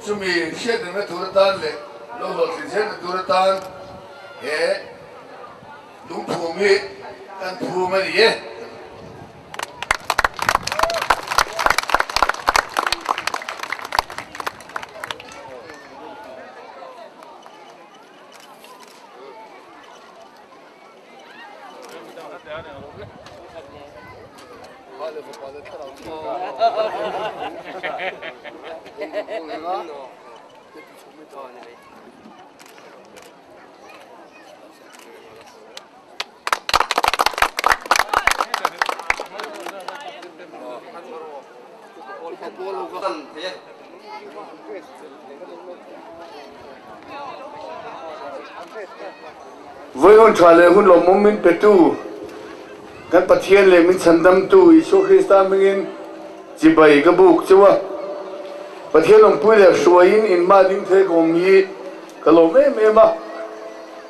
chumi siya din na turatan le lo lo siya na turatan lung phumi kan phuma ye với hôn trà lệ hôn lồng mông minh petu các bát thiên lệ minh chân đam tu Isu Christa minh chỉ bày cái buộc chứ wa bát thiên lồng pui lệ suy in ma đinh thế gồm gì cái lồng em mà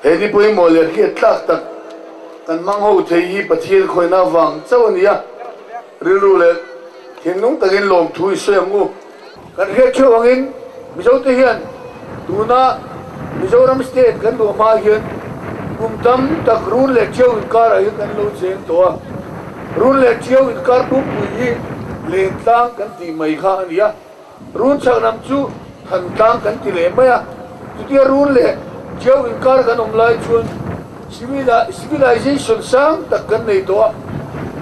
hệ đi pui mồi lệ kia tắc tắc kan mang hậu thế hi bát thiên khơi na vàng cháu này à riu lệ hiện nông ta cái lồng thui xem ngu kan hệ chưa vàng in bây giờ thế hiện tu na Mizoram State kan lo ma hian kumtam tak run le cheu in kar ai kan lo chen to run le cheu in kar tu pui le tang kan ti mai kha ania run chak nam chu than tang kan ti le mai a tu ti run le cheu in kar kan om lai chun civilization sang tak kan nei to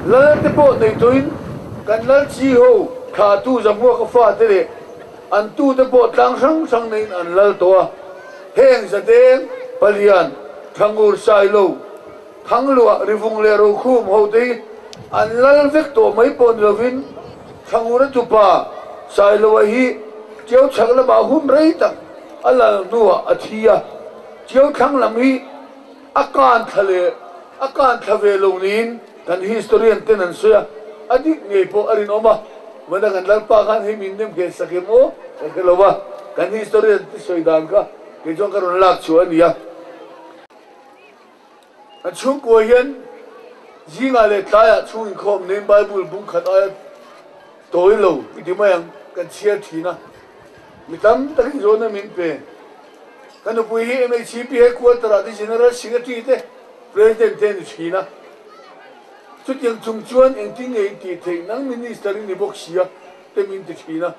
la te po nei to in kan lal chi ho kha tu zamu ka fa te le an tu te po tang sang nei an lal to heng zadeng palian thangur sailo thanglua rivung le ro khum hodi an lal vek to mai pon lovin thangur tupa sailo hi cheu chagla ba hum rei ta ala nuwa athia cheu thang lam hi akan thave lo nin kan historian tenan soya adik nge po arin oma wada kan lal pa kan hi min dem ke sakemo ke lowa kan historian soidan ka cái chỗ cái lạc chúa này à, chúng tôi hiện, riêng là lệ tai à, chúng không nên Bible bung khát ai, tối lâu, cái mà yang cái chia thì na, mình tâm tất cái chỗ này mình về, cái nó bùi hi em chỉ biết qua tara thì general secretary thế, president thế thì na, chút yang chung chuan yang tiếng ấy thì thế, năng minister ni bốc xia, thế mình thì na,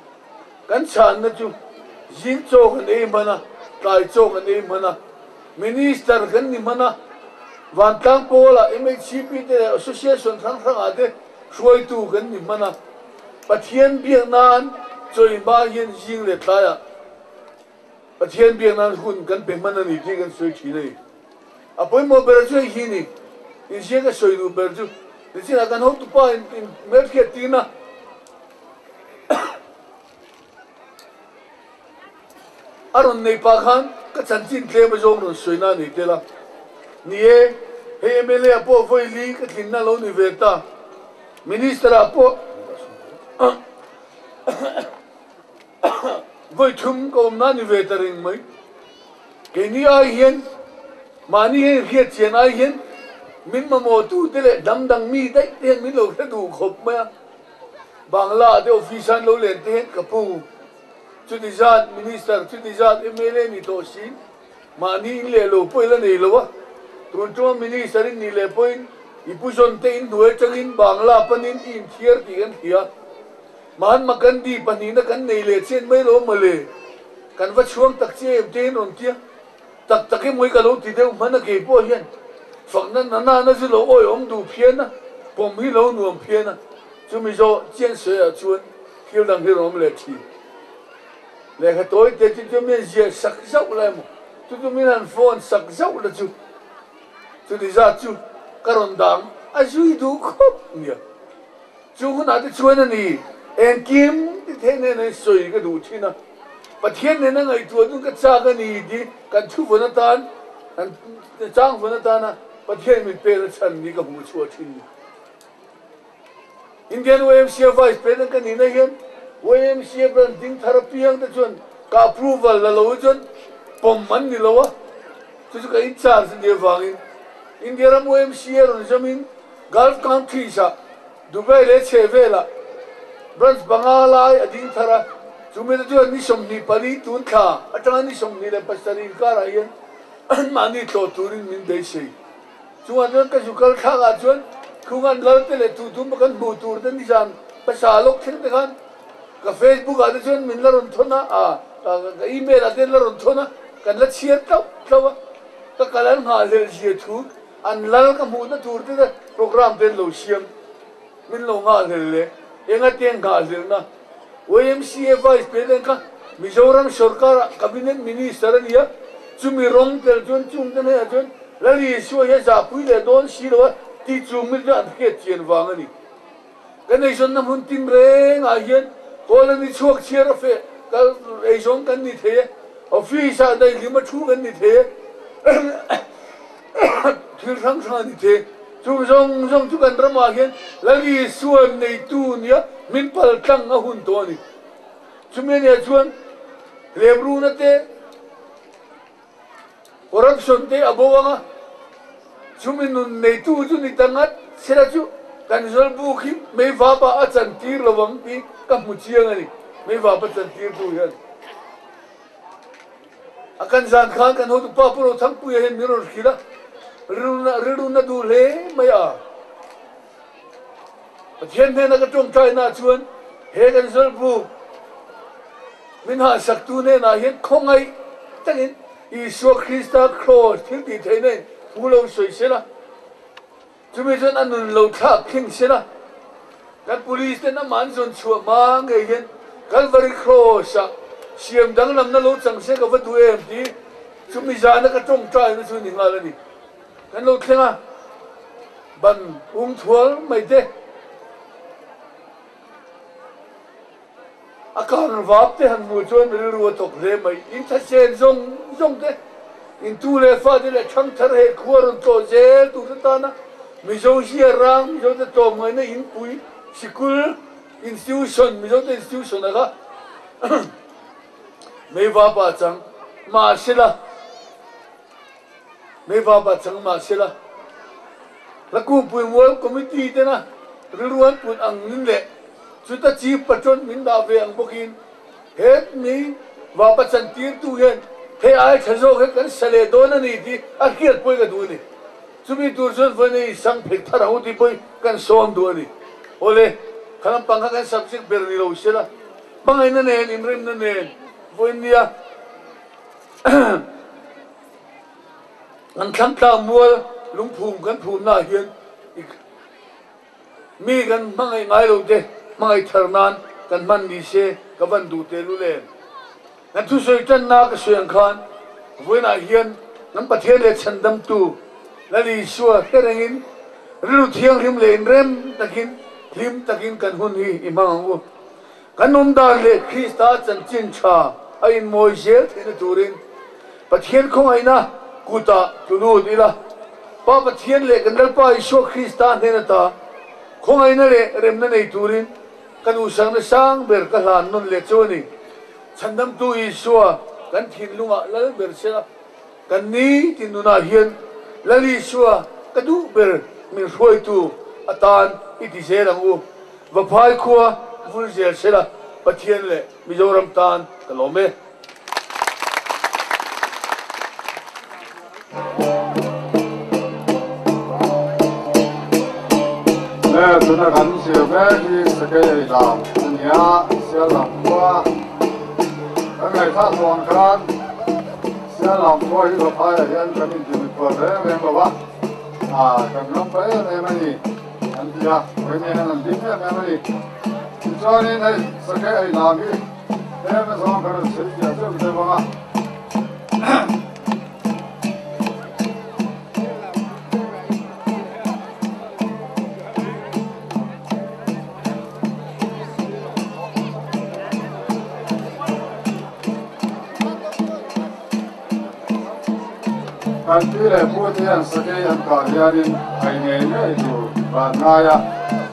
cái chán nó chú, riêng chỗ cái này mà na tại chỗ cái này mà na minister cái này mà na van tang po la MHCP te association thang à thế xuôi tu cái này mà na bắt thiên biếng nan chơi ba hiền riêng lệ tai à bắt thiên biếng nan hun cái bên mà na này thì cái xuôi chỉ này à bây giờ bây giờ hi này in riêng cái xuôi tu bây giờ thì chỉ là cái hậu tu pa in market tin na aron nei pa khan ka chanchin tle ma jong ron soina ni tela ni e he MLA apo voi li ka thinna lo ni veta minister apo voi thum ko na ni veta ring mai ke ni a hian mani he hiat chen a hian min ma mo tu tele dam dang mi dai te min lo ta du khop ma bangla de official lo len te ka pu Chudizat minister, Chudizat MLA ni tosin, mani le lo poila nei lo, tuntua minister ni le poin, ipuson te in dua changin bangla panin in tier tigan hiya, man makan di panina kan nei le chen mai lo male, kan va chuang tak che te non tia, tak takim moi ka lo ti deu mana ke po hian, fakna nana na lo oi om du phian na, pom hi lo nuam phian na, chumi zo chen se a chuan, kil dang hi rom le chi. Lệ cái tối thì chúng mình dễ sắc dốc lại mà chúng mình ăn phone sắc dốc là chú đi ra chú cái rồng đắng ai duy đủ khóc nhỉ chú có nói chuyện này nè em kim thì thế này này soi cái đủ chi nào và thiên này nó ngày tuổi chúng cái cha cái này đi cái chú vẫn nó tan cái trang vẫn nó tan à và thiên mình về là chân đi cái hũ chùa chi Indian YMCA vice president cái này này hiện YMCA branding therapy ang tachon ka approval la lo chon pomman ni lo chu ka in charge ni wangin India ram YMCA ron jamin Gulf country sa Dubai le chevela branch Bangala ading thara chúng mình cho ni som ni pali tun kha atang ni som ni le pasari ka ra yen mani to turin min dei sei chuan ka jukal kha ga chuan khungan lal te le tu tu makan bu tur te ni jan pasalok thil te khan ka Facebook a chuan min la ron thona ka email a te la ron thona kan la chiat tlaw ka kalan nga le ji thu an lal ka mu na tur te program te lo siam min lo nga le enga teng ga le na YMCA vice president ka Mizoram sarkar cabinet minister niya chumi rong tel chun chung te ne chun lali so ya za pui le don si lo ti chung mi ran ke chien wang ani ka nei son na mun tim reng a hian ko la ni chuak chiar fe ka ei jong kan ni the office a dai lima thu kan ni the thil sang sang ni the chung jong chu kan rama hian lali suan nei tu nia min pal tang a hun to ni chumi ne chuan lebru na te corruption te abowanga chumi nun nei tu chu ni tangat sera chu kan zol bu khi me va ba a chan tir lawang ti ka mu chiang ani me va pa chan tir tu hian akan zan khan kan ho tu pa pro thang pu hen miror khila riruna du le maya pathian ne na ka tong tai na chuan he kan zol bu min ha sak tu ne na hian khongai tangin Isu Krista cross thil ti thei nei pulo soi sela chumi jon anun lo tha king sela kan police te na man zon chua ma nge hian Calvary cross a siam dang lam na lo chang se ka va du em ti chumi jana ka tong trai na chu ni nga la ni kan lo thenga ban thual mai te akan vap te han mu chuan ru tok le mai in tha sen zong te in tu le fa de le chang thar he khwar to zel tu ta na mi zo hi rang mi zo te to mai na in pui school institution mi zo te institution aga me va pa chang ma sila me va pa chang ma sila la ku pui wol committee te na ruan pun ang nin le chuta chi patron min da ve ang bokin het mi va pa chan tir tu hen he ai thazo he kan sale don ani ti a kiat poi ka du ni chumi tur zon vane sang phek thar hu ti poi kan som du ani ole khalam pangha kan subject ber ni lo sela bangai na ne imrem na ne voinia an kham ta mual lungphum kan phum na hian mi kan bangai ngai lo te mai tharnan kan man ni se ka van du te lu le nan thu soi tan na ka soyang khan voina hian nan pathian le chandam tu lali suwa herengin rilu thiang rim le rem takin kan hun hi imang u kan nom da le Krista chan chin cha ai moi zel thena turin pathian khong aina kuta tulu dila pa pathian le kan dal pa iso Krista hena ta khong aina le rem na nei turin kan usang na sang ber ka hlan non le choni chandam tu isua kan thin lunga lal ber sela kan ni tinuna hian lali suwa kadu ber min roi tu atan iti selang u va phai khuwa vul zel sela pathian le Mizoram tan kalome tuna kan siêu bé đi sẽ cái làm nhà sẽ làm qua cái ngày khác hoàn khăn sẽ làm qua cái phải là hiện cái mình chỉ có thế em bảoว่าcái năm bé em này anh chị à cái này là làm gì em này cho nên này sẽ cái làm đi em mới xong cái sự gì sẽ được không kan tire putian sakai an karyanin ai nge nge tu ban ngaya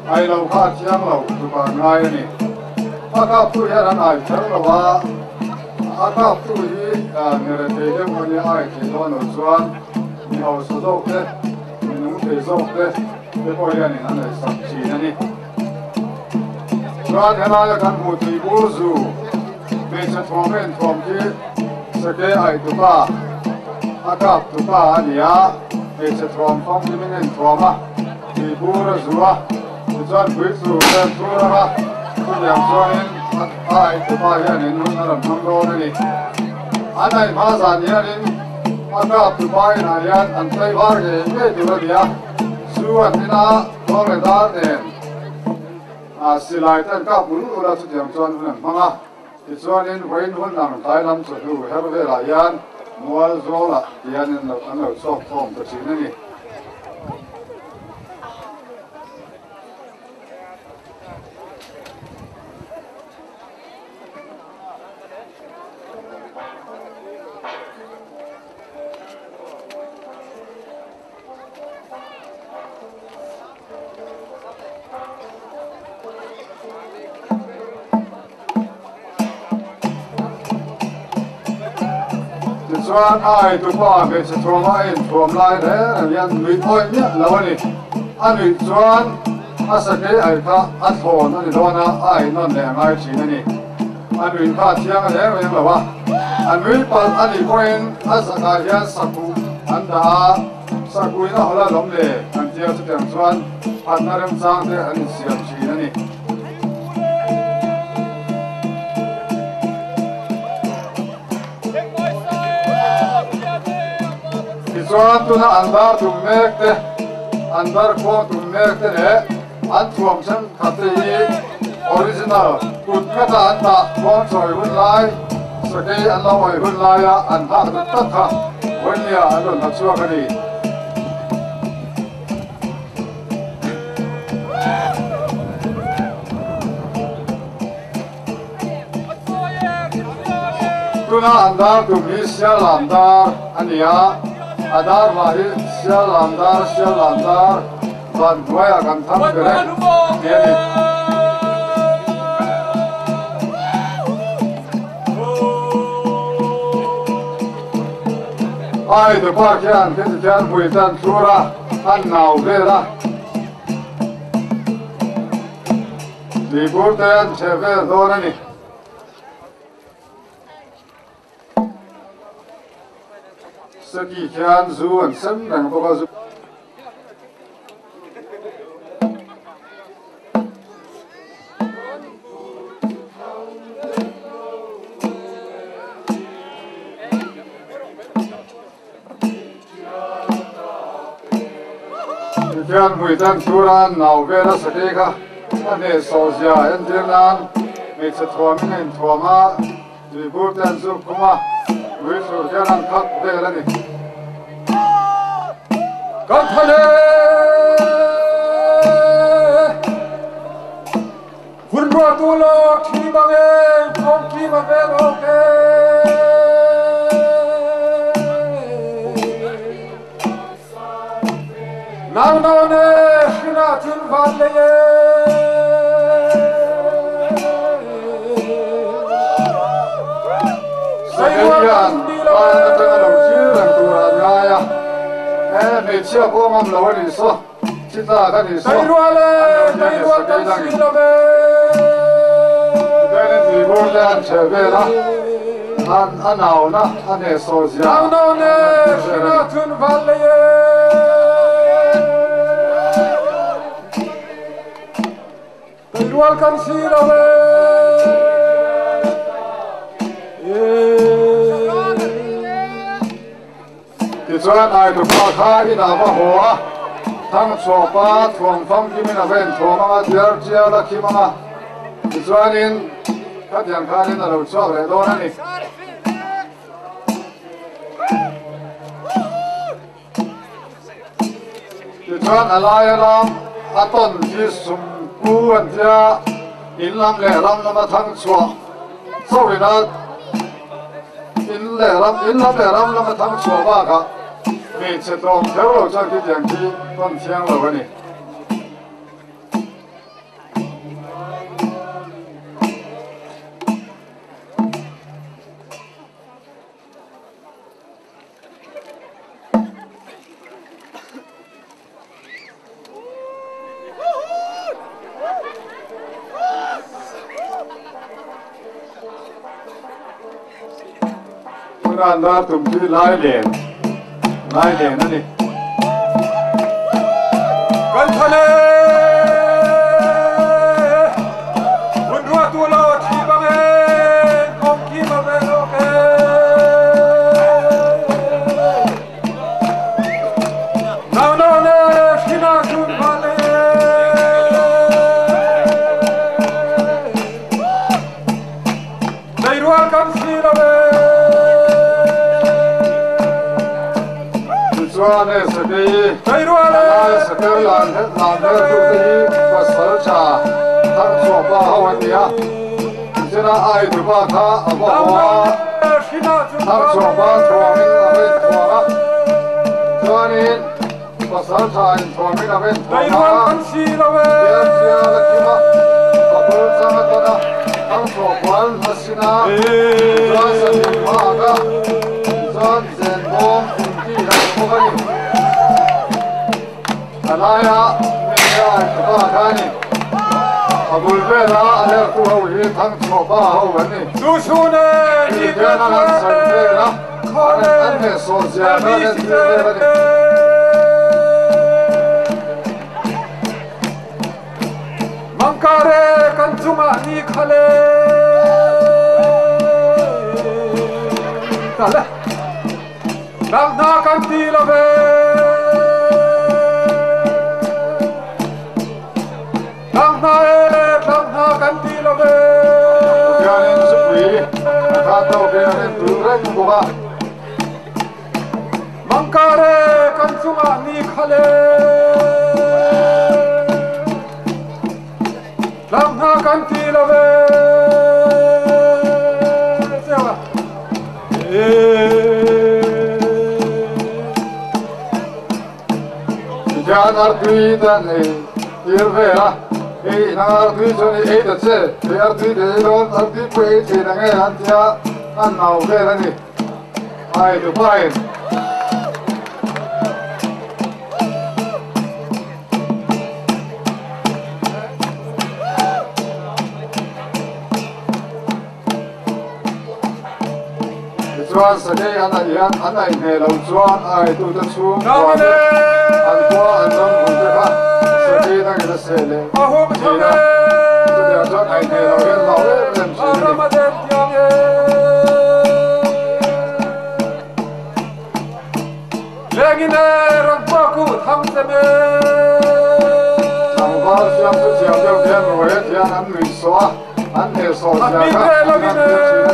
ai lo kha chiang lo tu ban ngaya ni aka pu ya ran ai thar lo wa aka pu hi nere te de mo ni ai ti lo no chuan ni ho so zo ke ni nu te zo ke te ko ya ni an ai sak chi na ni chuan hena ya kan mu ti bu zu me se thomen thom ki sake ai tu pa akap tu pa ania me se thom phong ki minen thoma ki bura zuwa chuan bui su le thura tu yang chuanin ai tu pa hianin nun ram thang ro ni anai ma zan hianin akap tu pa ina hian an tlai var ge me tu ra dia suan ina thong le dar nen silai tan ka bulu ula chu jam chuan hun manga ti chuanin vein hun lang tai lam chu hu her ve la yan mual zola yanin lo an lo chok thom ta chin ni chuan ai tu pa me se thom ai thom lai re yan mi oi mi lo ni ani chuan asake ai kha a thon ani dona ai non le ngai chi ni ani kha thiang le me lo wa an mi pa ani koin asaka ya saku anda saku ina hola lom le an tia chu tang chuan an naram chang te ani siam chi ni chuan tuna andar tum mek te andar ko tum mek te ne an thuam chan khate hi original kut kata an ta kon choi hun lai sakei an lo oi hun lai a an ha ta ta kha honia an ron na chuak ani tuna andar tum hi sial andar ania adar mahi sialandar ban buaya kan tham kere yani ai de pa kyan te kyan bui tan sura an nau vera di burten cheve donani saki kyan zu an sem nang boka zu kyan bui tan turan nau vera saki ka ane sozia en dirnan me che thom in thoma di burten zu kuma we sur kyan khak vera ni Kathale Hunwa tulo kimame Kom kimame loke Nang ne shina tin valeye Sayyan Ana tengalo siran turanaya me chia ko ngam lo ni so chita ka ni so dairuale kan silave dai ni bo dan chebe la an anau na ane so zia anau ne shina tun valle dairual kan silave chuan ai tu pa kha ina va hoa thang chho pa thuang phang ki mina ven thoma ma tiar chia la ki ma chuan in ka tiang kha ni na lo chho re do na ni chuan alai lam aton ji sum ku an tia in lam le ram na ma thang chho so ri na in lam le ram na ma thang chho ba ka me che tong theo cho cái tiếng chi con chiang lo cái này nan da tum ki lai len ani kan thale mun ru tu lo thi ba me kom ki ma be lo ke now no ne shina sun vale dai ru kan si lo be chuan e sakai dai ru sakai lan tu ti pasal cha thang so ba hawan dia sina ai tu ba kha abo wa thang so ba chuamin ave chuanga chuanin pasal cha in chuamin ave chuanga dia sia la kima abul sama tada thang so kwal asina chuan sa ma ga chuan zen bom ti la ko ni alaya meya ba khani abul bela ale tu ho hi thang so ba ho wani su su ne ni dia na na sa bela khane an ne so sia na ne ti ne wani mangkare kan cuma ni khale tala nang na kan ti love nang na kan ti love dia ne su ri ka to be ne tu ra ku ba mangkare kan cuma ni khale nang na kan ti love sewa Jan artui dan irvera artui joni da che artui de don artui pui che na ngai antia an nau vera ni ai tu pai chuan sa dei anai ne lo chuan ai tu ta chu an qua an nom hun te kha sa dei na ga se le aho tu dia chuan ai ne lo ren rem se ni ramadan tiang legine rakbaku tham se me Sang ba siam su siam deu tian ro he tian an lui so an ne so sia kha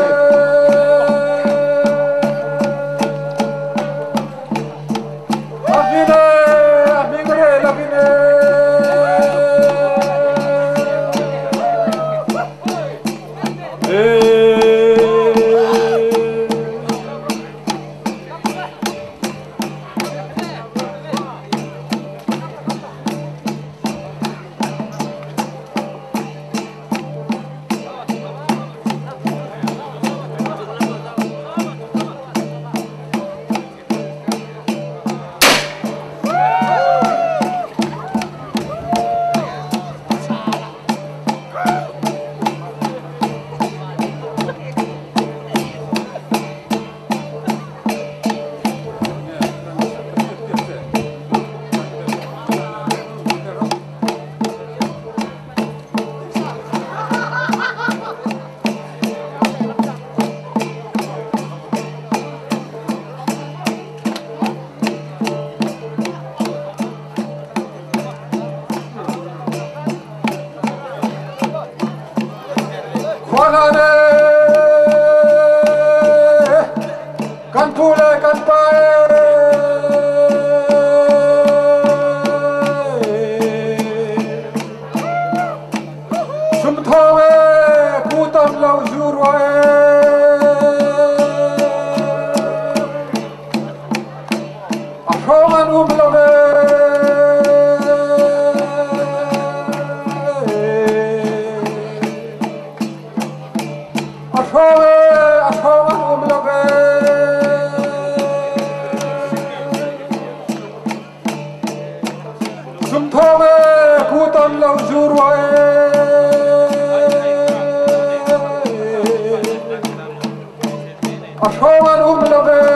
thoan la ve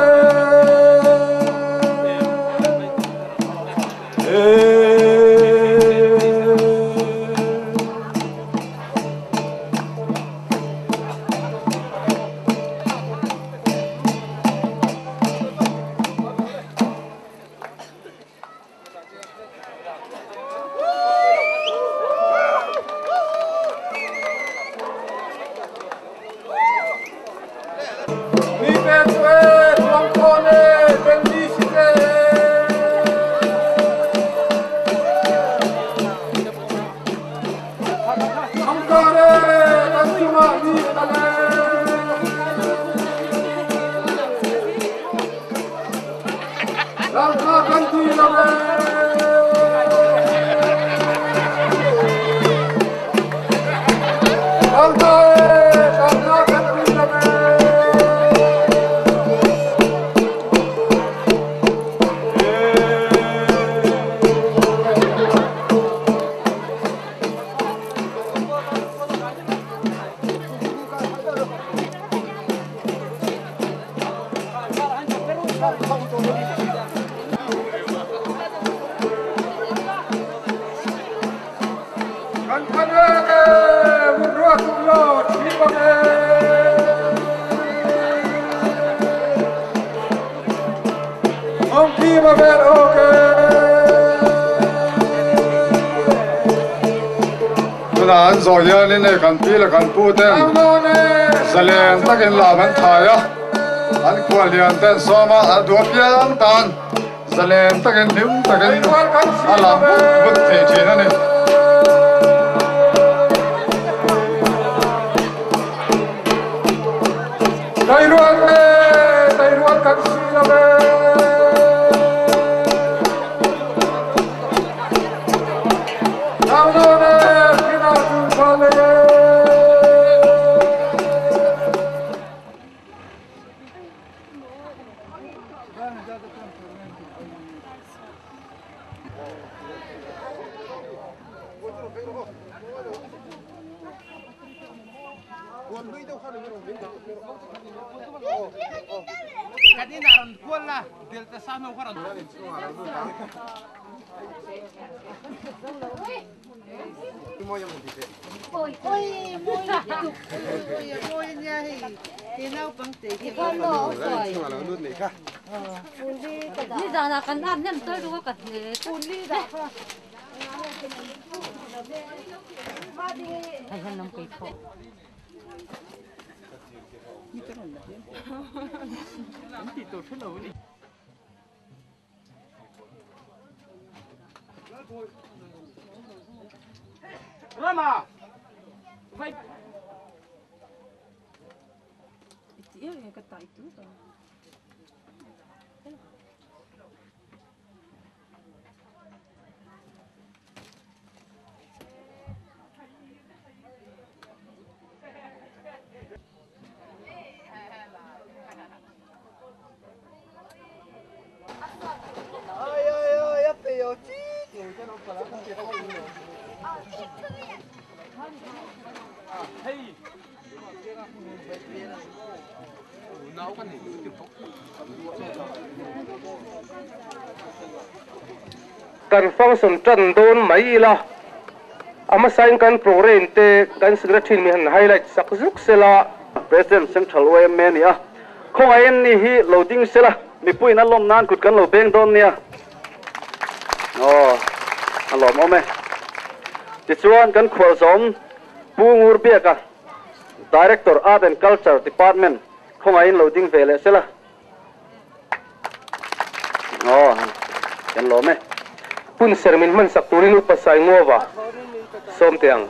anh rồi giờ nên này cần tí là cần pu tên giờ liền ta cái làm anh thải á anh qua liền tên so mà anh đuổi piang tan giờ liền ta cái níu ta cái anh làm bút thể chế nữa này tay ruột cần xí là về Đi ra là cần ăn nhân tới đúng không cần thế phun đi ra hay hơn năm cây khô Rama vai itu yang kata itu kan kan function tran don mai la ama sign kan program te kan secretary mi han highlight sakzuk sela president central way man ya khong ain ni hi loading sela mi puina lom nan kut kan lo beng don nia alom ome ti chuan kan khwal zom pungur biaka director art and culture department khong ain loading vele sela kan lo me pun sermin man sak turin upasai ngova som tiang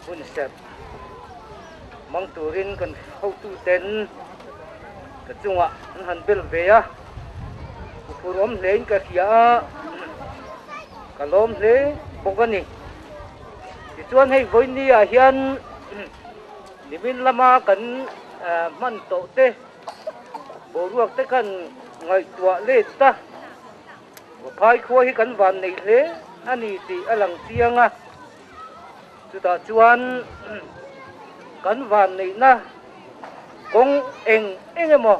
pun ser mang turin kan hau tu ten ka chunga an han bel ve ya purom lein ka khia kalom le bokani ti chuan hei voini a hian nimin lama kan man to te boruak te kan ngai tua le ta phai khua hi kan van nei le ani ti alang chianga chu ta chuan kan van nei na kong eng emo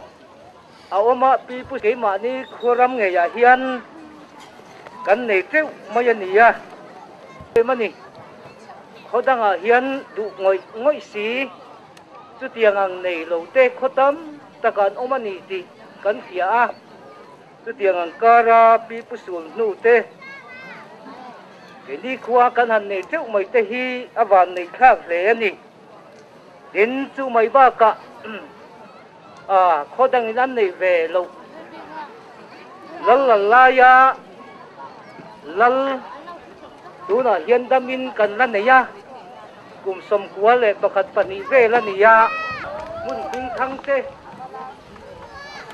awama pipu ke ma ni khoram nge ya hian kan nei teu mai ani ya mani khodanga hian du ngoi si chu tiang ang nei lo te khotam takan omani ti kan khia a chu tiang ang kara pipu sul nu te ke ni khuwa kan han nei teu mai te hi awan nei khak hle ani din chu mai ba ka khodang in an nei ve lo lal la ya lal tuna hian damin kan la nei ya kum som kwa le pakhat pani ve la ni ya mun ding thang te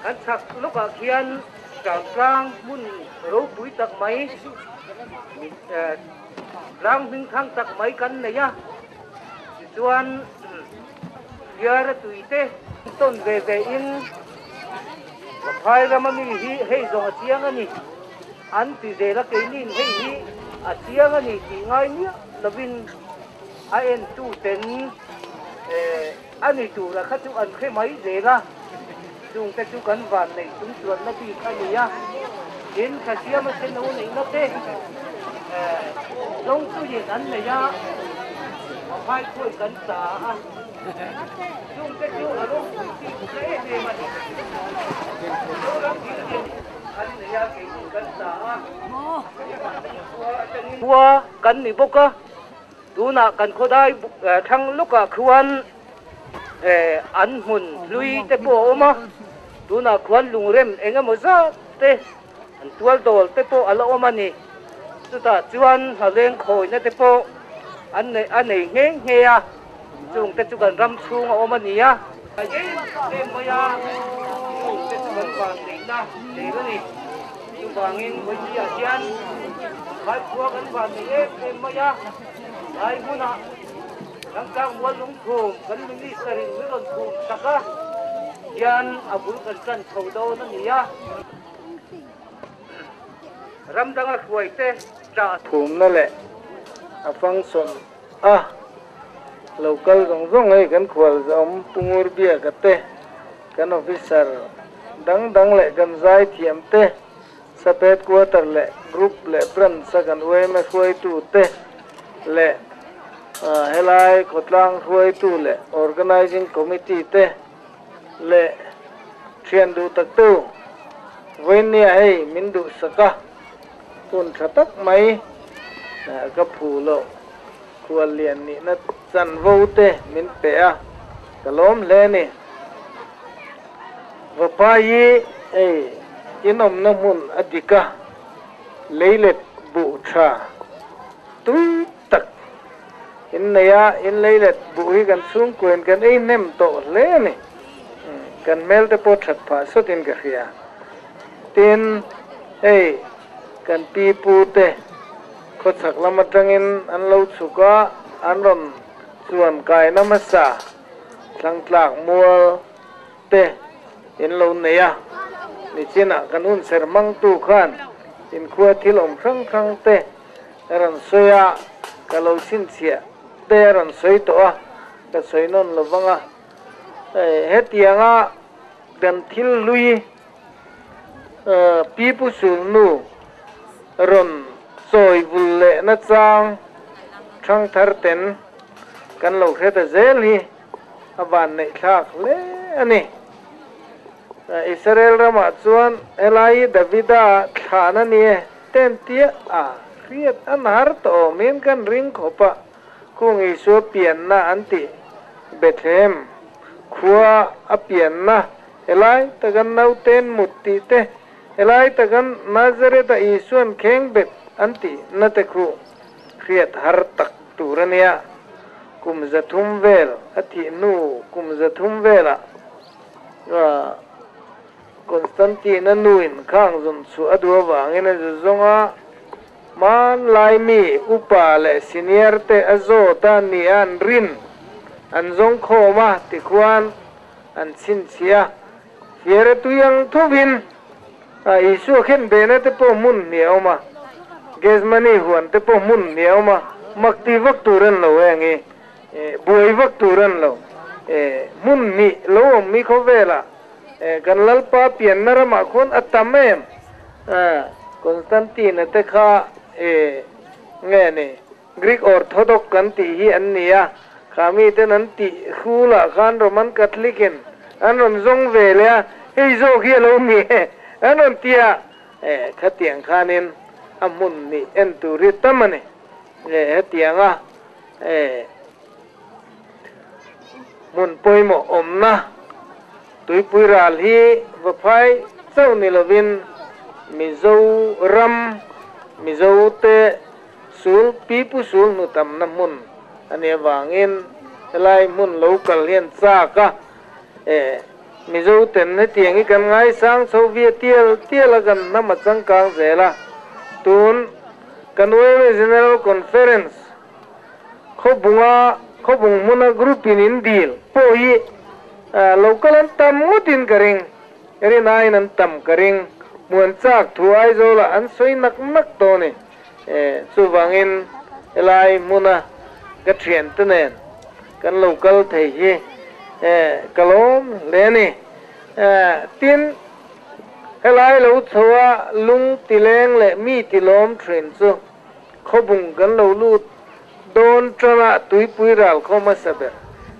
kan sak luka khian trang mun ro pui tak mai rang ding thang tak mai kan nei ya chuan yara tuite ton ve ve in phai ramani hi hei zong chiang ani an ti de la ke nin hei hi a chiang ani ti ngai ni lovin a en tu ten ani tu ra khatu an khe mai de la chung te chu kan van nei chung chuan na ti khani ya in kha sia ma chen no nei na te long tu yin an nei ya phai khoi kan ta chung te chu a long ti ke de ma ni Hua kan ni boka tuna kan khodai thang luka khuan an mun lui te po oma tuna khuan lungrem enga moza te an tual dol te po ala oma ni chuta chuan haleng khoi na te po an nei nge ya chung te chu kan ram chung oma ni ya ye moya te chu kan van nei na te ni chu bangin với chi asian hai khua kan van nei te moya ai muna nang kang wal lung thum kan ni sarin ni lon thum saka yan abul kan thodo na niya ramdang a khoi te cha thum na le a function local zong ai kan khwal zom pungur bia ka te kan officer dang le kan zai thiam te sapet quarter le group le brand sa kan we me khoi tu te le helai khotlang khoi tu le organizing committee te le thian du tak tu wen ni ai min du saka kun thatak mai ka phu lo khwal lian ni na chan vo te min pe a kalom le ni va pa yi inom na mun adika leilet bu tha tu tak in naya in leilet bu hi kan sung kuen kan ei nem to le ni kan mel te po that pha so tin ka khia tin kan pi pu te ko chak lama tangin an lo chuka an ron chuan kai namasa thlang tlak mual te in lo neya ni china kanun sermang tu khan in khua thilom khang te ran soya kalau sin sia te ran soi to a ka soi non lovanga hetianga dan thil lui pipu sulnu ron soi bulle na chang thang thar ten kan lo kheta zel hi awan nei thak le ani Israel rama chuan elai Davida thana ni ten tia kriat an har to min kan ring khopa kung isu pian na anti Bethlehem khua a pian na elai tagan nau ten mutti te elai tagan Nazareth a isuan kheng bet anti na te khu kriat har tak turania kum zathum vel athi nu kum zathum vela Constantine nuin khang zon su adwa wangena zonga man lai mi upa le senior te azo ta ni an rin an zong khoma ti kwan an sin sia hiere tu yang thuvin isu khen bena te po mun niauma gezmani huan te po mun niauma makti vak turan lo engi buổi vắc turan lo mun mi lo mi kho vela kan lalpa pian na rama khon atamem Constantine te kha nghe ne Greek Orthodox kan ti hi an nia khami te nan ti khula khan Roman Catholic anon zong ve le hei zo khi lo mi anon tia khatiang khanin amun ni en tu ri tamane tianga mun poimo omna tui pui ral hi va phai chau ni lovin mizo ram mizo te sul pi pu sul nu tam na mun ane wangin lai mun local hian cha ka mizo ten ne tiang kan ngai sang Soviet tiel kan na ma chang kang zela tun kanwe general conference khobung muna group in deal po hi local an tam mutin karing eri nai nan tam karing muan chak thuai zo la an soi nak to ne chu wangin elai muna ka thian tenen kan local thei hi kalom le ni tin helai lo chowa lung tileng le mi tilom thren chu khobung kan lo lut don trana tui pui ral khoma saber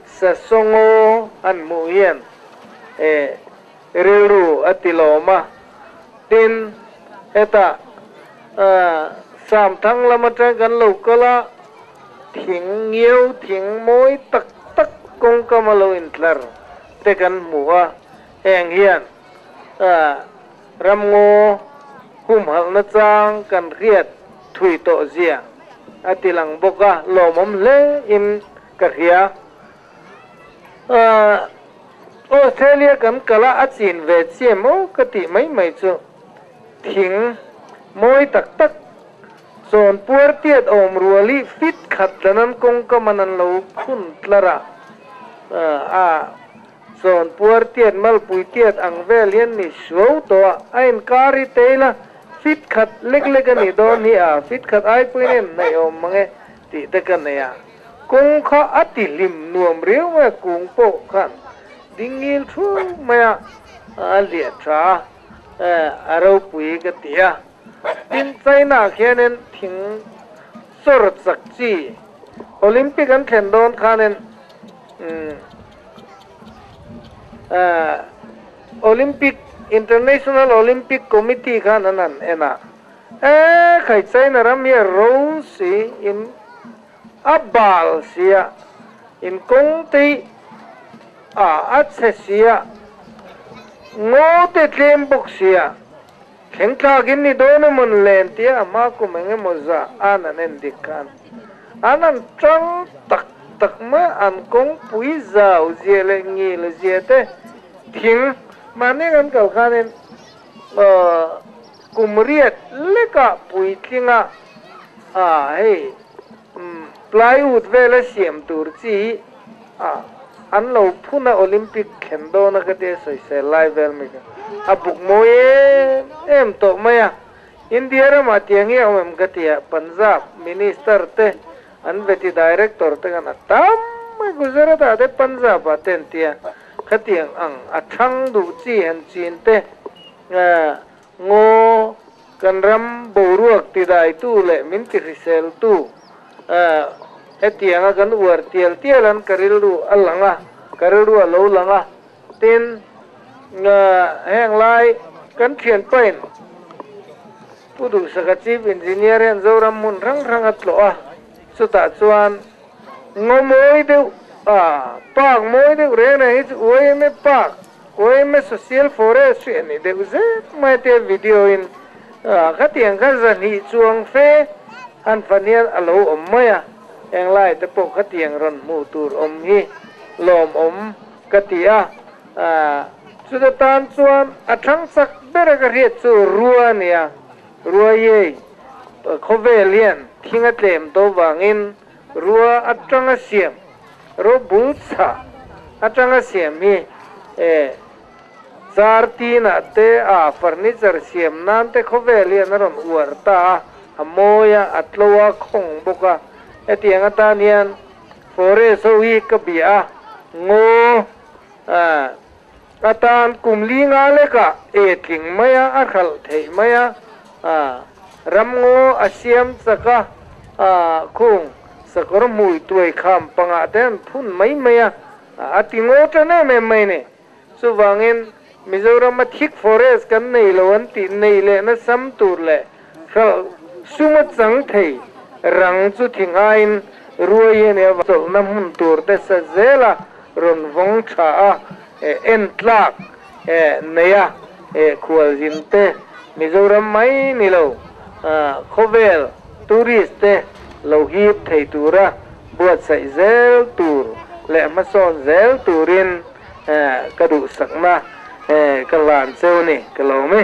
sa songo an mu hian reru atiloma tin eta sam thang lama tra kan lo kala thing nghiêu thing moi tak tak kong kamalo intlar te kan muwa heng hian ramngo hum hal na chang kan riat thui to zia atilang boka lomom le in kahia Australia kan kala achin ve chemo kati mai chu thing moi tak tak son puar tiat om ruali fit khat lanan kong kamanan lo phun tlara son puar tiat mal pui tiat ang velian ni show to ain kari tela fit khat lek ani don hi fit khat ai puinen nei om mange ti te kan ya kong kha ati lim nuam riu ma kung po khan dingil thu maya alia tra aro pui ka tia tin China khianen thing sor sakchi Olympic an khen don khanen Olympic International Olympic Committee khan anan ena khai China ram ye ro si in abal sia in kong ti sia ngo te tlem bok sia kheng tla gin ni do na mon len tia ma ku menge moza anan en dikhan anan chang tak ma an kong pui zau zia le ngi le zia te thing mane kan kal khanen kumriat leka pui tlinga hei plywood vela siam tur chi an lo phuna Olympic khendo na kate soi se live vel me abuk moye em to maya India ra ma tiangi om gatia Punjab minister te an veti director te kan tam Gujarat ade Punjab aten tia khatiang ang athang du chi an chin te ngo kanram boruak ti dai tu le min ti risel tu etianga kan war tiel an karildu alanga karildu alo langa tin heng lai kan thian pain pudu saka chief engineer en zoram mun rang atlo suta chuan ngomoi deu pak moi deu re na hit oi me pak oi me social forest ni deu ze mai te video in khatiang kha zan hi chuang fe an fanial alo ommaya eng lai te pok khatiang ron mu tur om hi lom om katia chuda tan chuan athang sak bera ka riat chu ruwa nia ruwa ye khovelian thinga tlem to wangin ruwa atanga siam ro bulsa atanga siam hi sartina te furniture siam nan te khovelian ron uarta amoya atlowa khong boka etianga tanian forest so hi ka bia ngo atan kumli nga le ka tling maya a khal thei maya ram ngo asiam chaka khung sakor mui tuai kham panga ten phun mai maya atingo tana me mai ne so wangin Mizoram thik forest kan nei lo an ti nei le na sam tur le khal suma chang thei rang chu thingain ruai ne wa chol na mun tur te sa zela ron vong tha en tlak neya khwal jin te Mizoram mai ni lo khovel tourist te lo hip thei tura buat sai zel tur le ma son zel turin ka du sakma ka lan seo ni ka lo me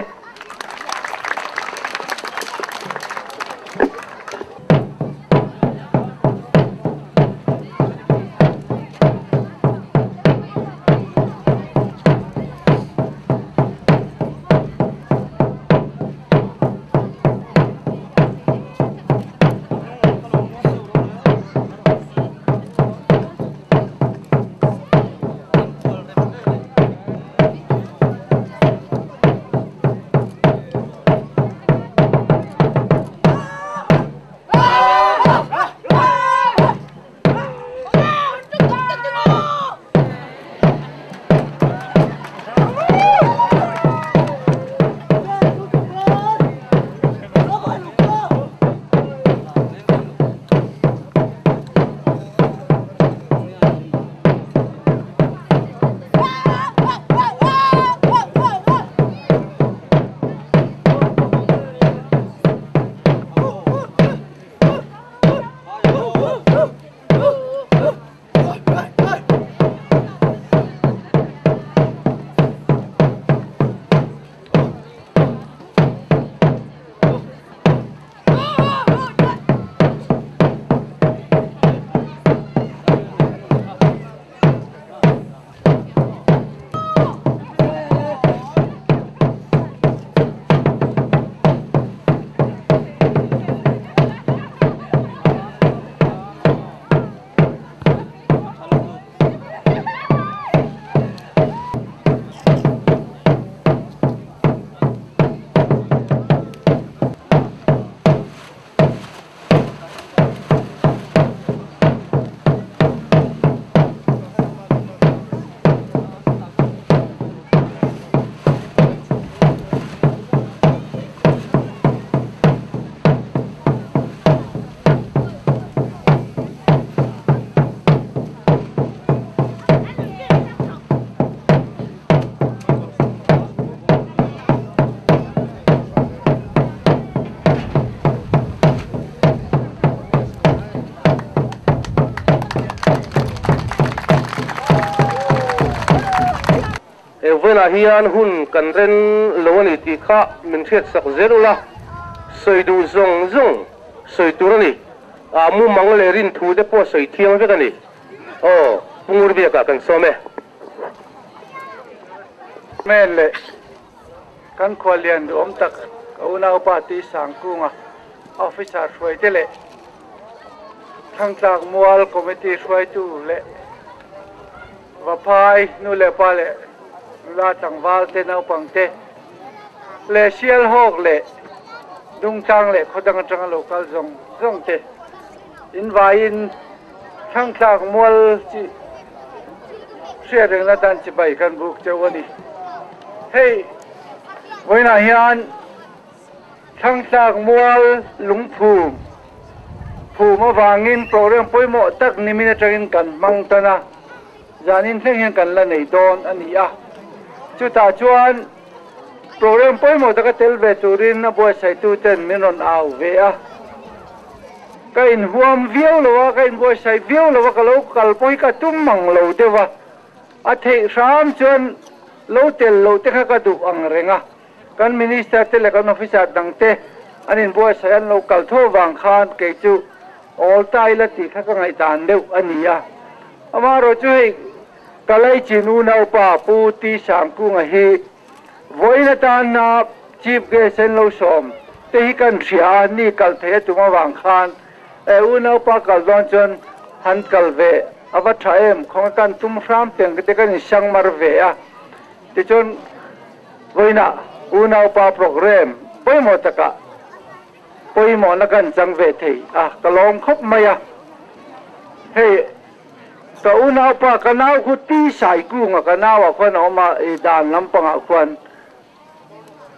vela hian hun kan ren lo ni ti kha min thiat sak zerula soidu zong zong soitur ni mu mangle rin thu de po soi thiang ve kani pungur bia ka kan some mele kan khwalian om tak una upati sangkunga officer shwai tele thangtlak mual committee shwai tu le vapai nu le pale la changwal te nau pangte le sial hok le dung chang le khodang chang local zong zong te in vain thangtlak mual chi sharing la dan chi bai kan buk chawani hey voina hian thangtlak mual lungphum phuma wangin program poimo tak nimina tangin kan mangtana zanin thleng kan la nei don ani a chuta chuan program poimo taka telve turin na boy sai tu ten minon au ve a kain huam viau lo kain boy sai viau lo ka lo kal poi ka tum mang lo dewa a thei ram chuan lo tel lo te kha ka du ang renga kan minister te le kan officer dang te anin boy sai an lo kal tho wang khan ke chu all tai la ti kha ka ngai tan deu ani a amaro chu hei kalai chinu nau pa pu ti sangku nga hi voina tan na chief guest en lo som te hi kan thia ni kal the tuma wang khan u nau pa kal don chon han kalve avathaem khongkan tumram teng te kan sang mar ve a ti chon voina unau pa program poimo taka poimo na kan chang ve thei a kalom khop maya he to unau pa kanau khu ti sai ku nga kanau a khon oma e dan lampang a khon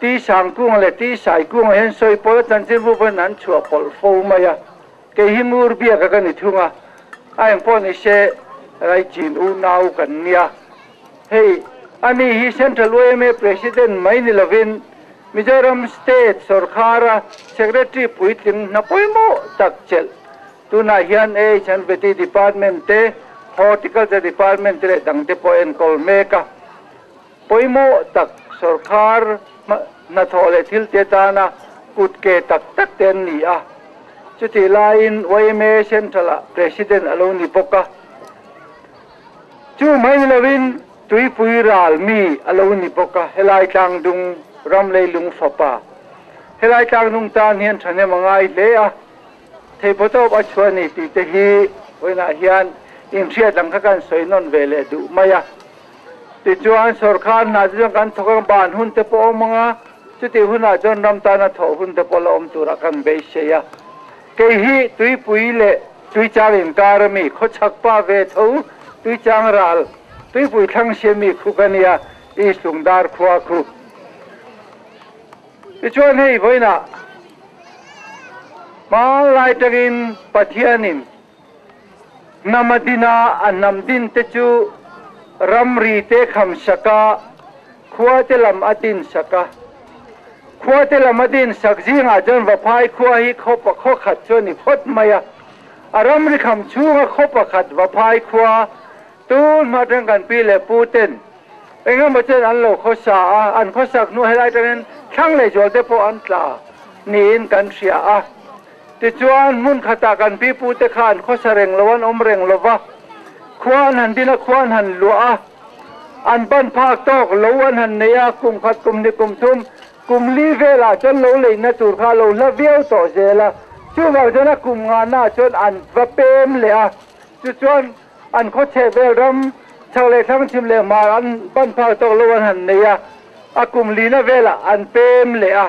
ti sang ku le ti sai ku hen soi po chan chin bu ban an chua pol fo maya ke himur bia ka kan thunga ai po ni se rai chin unau kan nia hey ani hi central OMA president maini lovin Mizoram state sarkara secretary puitin na poimo takchel tuna hian e chan veti department te horticulture department te dang te po en kol meka poimo tak sarkar na thole thil te ta kutke tak tak ten ni a chuti lain OMA central president aloni poka chu maini lovin tui pui ral mi aloni poka helai tang dung ram lei lung fapa helai tang dung tan hian thane mangai le a thei photo ba chhuani ti te hi oina hian in thia dang kha kan soinon vele du maya ti chuan sarkar na jang kan thokang ban hun te po manga chuti huna jon ram ta na tho hun te polom tura kan be seya ke hi tui pui le tui changin karami kho chakpa ve tho tui chang ral tui pui thang semi khukania I sungdar khwa khu ichuan hei voina ma lai tagin pathianin namadina anamdin te chu ramri te kham saka khwa te lam atin saka khwa te lam atin sakjinga jon va phai khwa hi khopa kho khat choni phot maya aramri kham chunga khopa khat va phai khwa tun ma tang kan pi le puten engam bachen an lo khosa an khosak nu helai tagin thang le jol te po an tla nin kan ria a ti chuan mun khata kan pi pu te khan khosareng lowan omreng lova khwan han dina khwan han lua an ban phak tok lowan han neya kum khat kum ni kum thum kum li vela chon lo le na tur kha lo la viau to zela chu wa jana kum nga na chon an va pem le a chu chuan an kho che vel ram chale thang chim le ma an ban phak tok lowan han neya akum lina vela an pem le a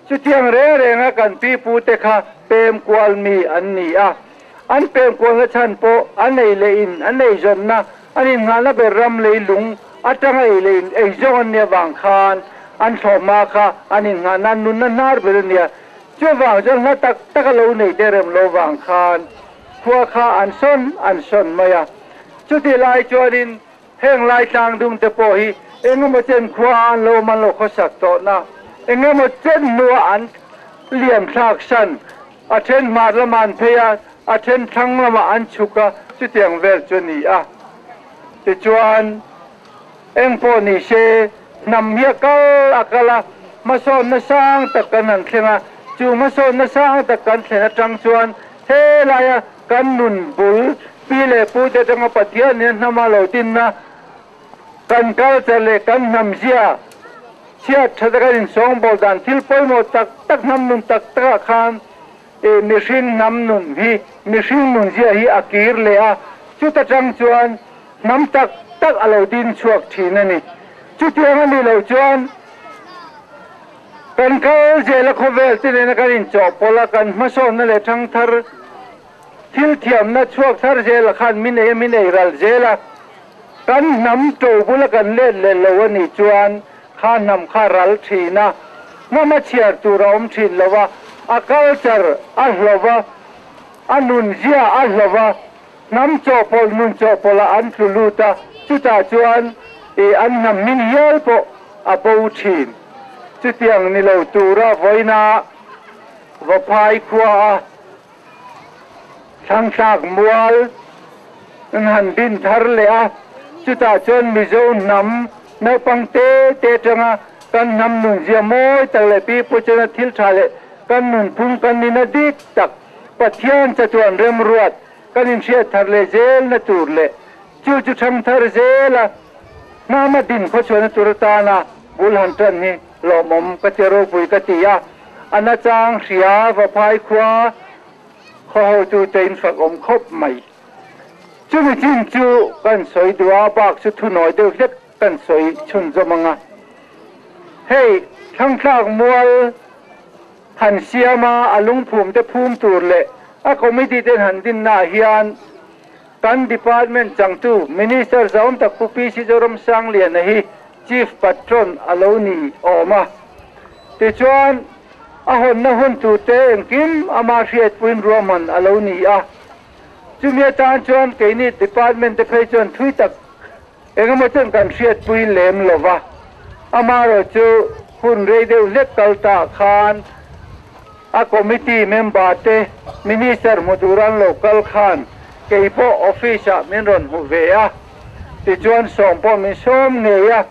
chu tiang re re nga kan pi pu te kha pem kwal mi an ni a an pem kwal nga chan po an nei le in an nei jon na anin nga na be ram le lung atang ai le in ei jon ne wang khan an thoma kha anin nga na nun na nar be ne chu wang jon na tak tak lo nei te rem lo wang khan khwa kha an son maya chu ti lai chorin heng lai tang dung te po hi engam chen khwa an lo man lo khosak to na engam chen nu an liam thak san a then mar la man pheya a then thang la ma an chuka chu tiang vel chuni a ti chuan eng po ni se nam hia kal akala ma so na sang tak kan an thlenga chu ma so na sang tak kan thlenga tang chuan he la ya kan nun bul pi le pu te tang pathian ne na ma lo tin na kan kal chale kan nam zia chia thadarin song bol dan thil poimo tak tak nam nun tak tak khan e machine nam nun hi machine nun zia hi akir le a chu ta tang chuan nam tak tak alo din chuak thin ani chu tiang ani lo chuan kan kal je la khovel tin na kan in cho pola kan ma so na le thang thar thil thiam na chuak thar je la khan min ei ral je la kan nam to bula kan le lo ani chuan kha nam kha ral thina mama chiar tu rom thin lova a culture a lova anun zia a lova nam chopol nun chopola an tuluta chuta chuan e an nam min hial po a po thin chutiang ni lo tura voina va phai khwa sang sak mual an han bin thar le a chuta chuan mizo nam no pangte te tanga kan nam nun zia moi tale pi pu chena thil thale kan nun phung kan ni na dik tak pathian cha chuan rem ruat kan in sia thar le zel na tur le chu chu tham thar zela na ma din kho chuan tur ta na bul han tan ni lo mom ka chero pui ka tia ana chang ria va phai khwa kho ho chu tein phak om khop mai chu mi chin chu kan soi dua bak chu thu noi deuh hlek kan soi chun zomanga hei thang thak mual han siama alung phum te phum tur le a committee ten han din na hian kan department changtu minister zaum tak pupi si joram sang lian hi chief patron aloni oma ti chuan a hon na hun tu te engkim ama hriat puin roman aloni a chumia tan chuan keini department te phei chuan thui tak engemaw chen kan hriat puin lem lova ama ro chu hun rei deuh hlek kalta khan a committee member te minister muduran local khan keipo office a min ron hu ve a ti chuan sompo min som ngeya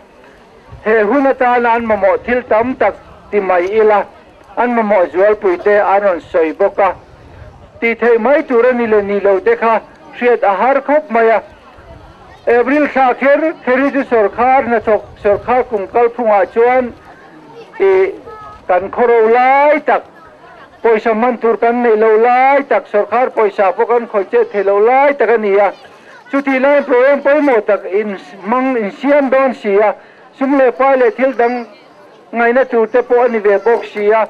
he hunata an mamo thil tam tak ti mai ila an mamo zual puite anon soi boka ti thei mai turani le ni lo te kha hriat a har khop maya April kha kheri ju sarkar na chok sarkar kumkal phunga chuan e kan khoro lai tak poisa man tur kan nei lo lai tak sarkar poisa po kan khoiche thelo lai tak ania chuti lai program poimo tak in mang in siam don sia sumle pale thil dang ngai na chu te po ani ve bok sia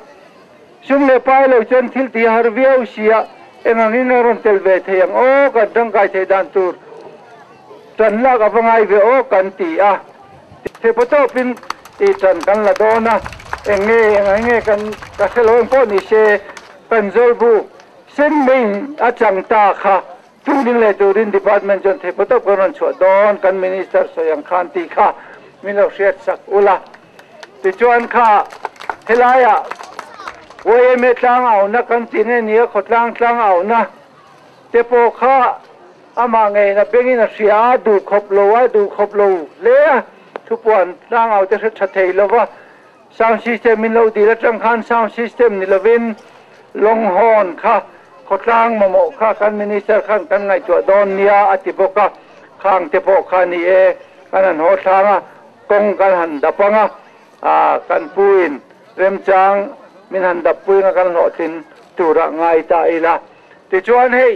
sumle pale chen thil ti har veu sia engangin ron tel ve theyang o ka dang kai the dan tur tan la ka bangai ve o kan ti a te poto pin i tan kan la dona enge kan ka khelo po ni se kan zolbu sen min a chang ta kha tunin le turin department jon the poto koron chho don kan minister soyang khan ti kha milo shet sak ula ti chuan kha helaya oye me tlang au na kan tine ni khotlang tlang au na te po kha ama nge na bengin a sia du khop lo le thu pon tlang au te thathei lova sound system min lo di la tang khan sound system ni lovin long horn kha khotlang mamo kha kan minister khan kan ngai chu don nia atiboka khang te po kha ni e kanan ho thanga kong kan han dapanga a kan puin remchang min han dap puin kan ho tin tura ngai ta ila ti chuan hei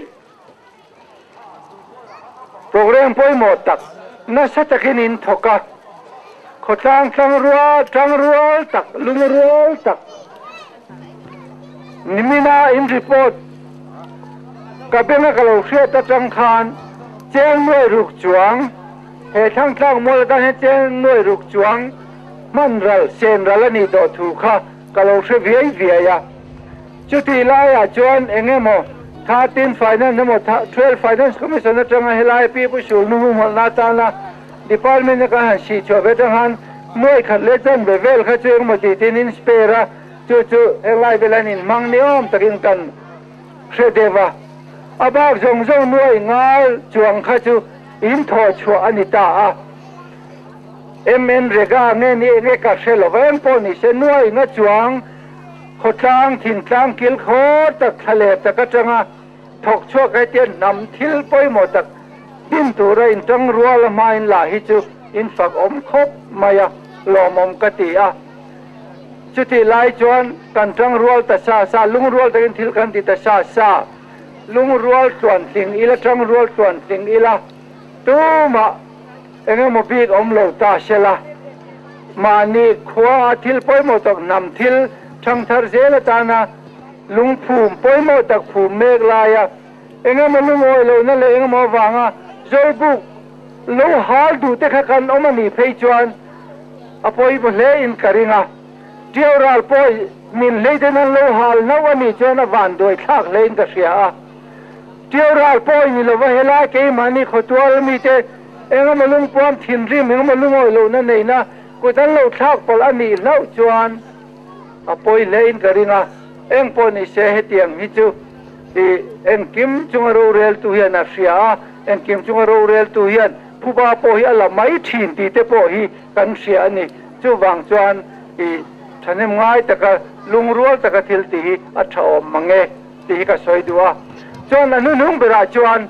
program poimo tak na satakin in thoka khotlang tang rual tak lung rual tak nimina in report kabenga kalau hria ta tang khan cheng noi ruk chuang he thang tlang mol da he cheng noi ruk chuang man ral sen ral ani do thu kha kalau hre viai ya chuti la ya chuan engemo 13 finance namo 12 finance commission na tanga helai pi pu sul nu mol na ta na department ka han si cho ve tang han noi khat le chan ve vel kha cheng mo ti tin in spera chu helai belanin mang niom takin kan hre deva abak zong noi ngal chuang kha chu in tho chua anita a mn rega nge ka shelo ven po ni se noi na chuang khotlang thin tlang kil kho tak thale tak atanga thok chua kai tian nam thil poimo tak tin tura in tang rual main la hi chu in fak om khop maya lomom katia chuti lai chuan kan tang rual ta sa lung rual takin thil kan ti ta sa lung rual chuan ting ila tang rual chuan ting ila tuma engemo big om lo ta shela mani khwa thil poimo tak nam thil thang thar zela tana lung phum poimo tak phum mek laya engemo lung oi lo na le engemo wanga zolbu lo hal du te kha kan omani phei chuan apoi bo le in karinga tioral poi min leidena lo hal nawani chuan van doi thak lein ka sia tioral poi ni lo hela ke mani khotwal mi te engemo lung pom thin rim engemo lung oi lo na nei na ko dan lo thak pol ani lo chuan apoi lein karinga eng poni se hetiang hi chu ti en kim chungaro rel tu hian a sia en kim chungaro rel tu hian phuba po hi ala mai thin ti te po hi kan sia ani chu wang chuan i thanem ngai taka lungrual taka thil ti hi a thawm mange ti hi ka soidua chuan anu nung bera chuan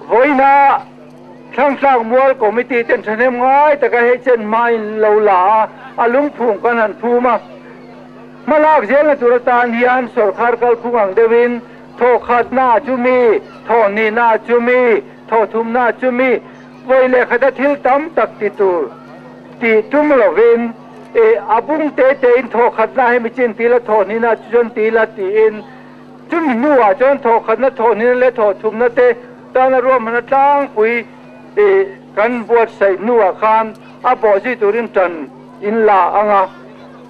voina thlang mual committee ten thanem ngai taka he chen main lo la alung phung kan han phuma malak zel na turatan hian sarkar kal phungang devin tho khat na chumi ทอนีนาจุมีทอทุมนาจุมีไว้เลยขดทิลตั้มตักติตูตีจุมลวินอาบุงเตเตอินทอขัดนาให้มิจินตีละทอนีนาจนตีละตีอินจุมนัวจนทอขัดนาทอนีละทอทุมนาเตตานรวมมันตั้งปุยกันบวชใส่นัวคานอาบอจิตุรินจันอินลาอังา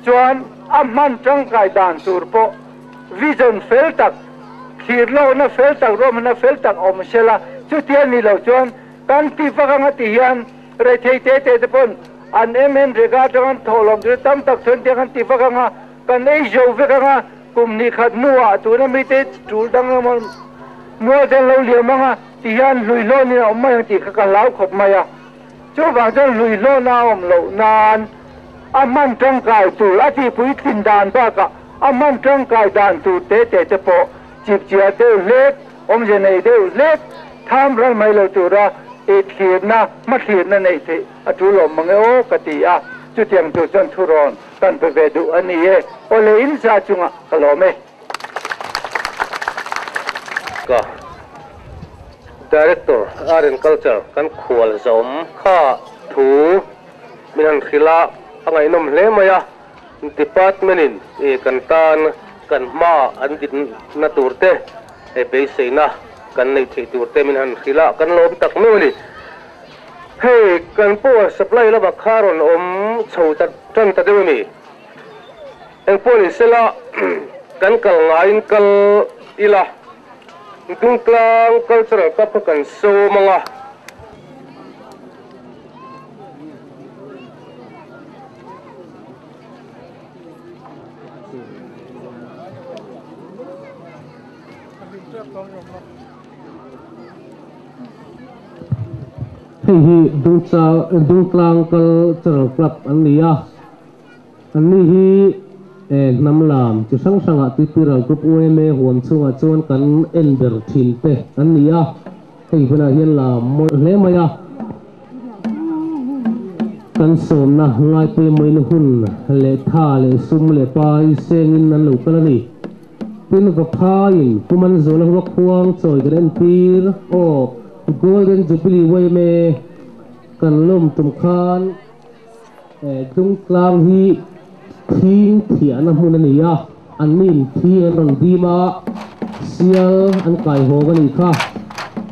จวนอามันจังไกดานตูร์โปวิจนเฟลตักขีดโลนะเฟลตักรวมนะเฟลตักอมเชลาจุดเทียนนี่เราจวนกันตีฟังกันตียันเรทเตเตปนอันเมนเรกาจังทอลมจุดตั้มตักชนเทียนตีฟังกันไอโจวิกังกุมนิขัดนัวตัวนั้นไม่เตจูดังมันนัวจะเราเลี้ยมังตียันลุยโลนี่อมไม่ตีกันแล้วขบมายาจูบางจังลุยโลนาอมเหล่านานอามันจังไกตูอาทิปุยตินดานบ้ากะอามันจังไกดานตูเตเตจะปอจิบเจียเดวเล็กอมเจเนเดวเล็กทำรันไม่เราตูระเขียนนะมาเขียนนั่นเองที่อจุลมังโอกติอาจุดยังตัวจันทุรอนกันไปเวดูอันนี้โอเลอินซาจุงะกลอเมก็ Director Art and Culture กันขวลสมข้าถูมินันขิละอะไรนมเล่มายะ Department กันตานกันมาอันดินนาตูร์เตเบสเซนะกันในที่ตูร์เตมินันขิละกันลมตักนู่นนี่เฮ้กันพวก supply แล้วบักคารอนโชว์จันตัดเดี๋ยวนี้เอ็งพวกนี้เสละกันกัลงานกัลอีละตุ้งกลางกัลเจอร์กับกันโซมังอ่ะhi dung tlang kal chal klap an nia an ni hi nam lam chu sang sanga tipiral group ome huam chunga chuan kan enber thin te an nia hei bana hian lam hle maya kan som na ngai pe mai na hun le tha le sum le pai sengin an lo kala ni pin ka phain kuman zola wa khuang choi gren pir o Golden Jubilee way me kan lom tum khan dung tlang hi thing thian na hun ani ya an min thian rang di ma sial an kai ho ga ni kha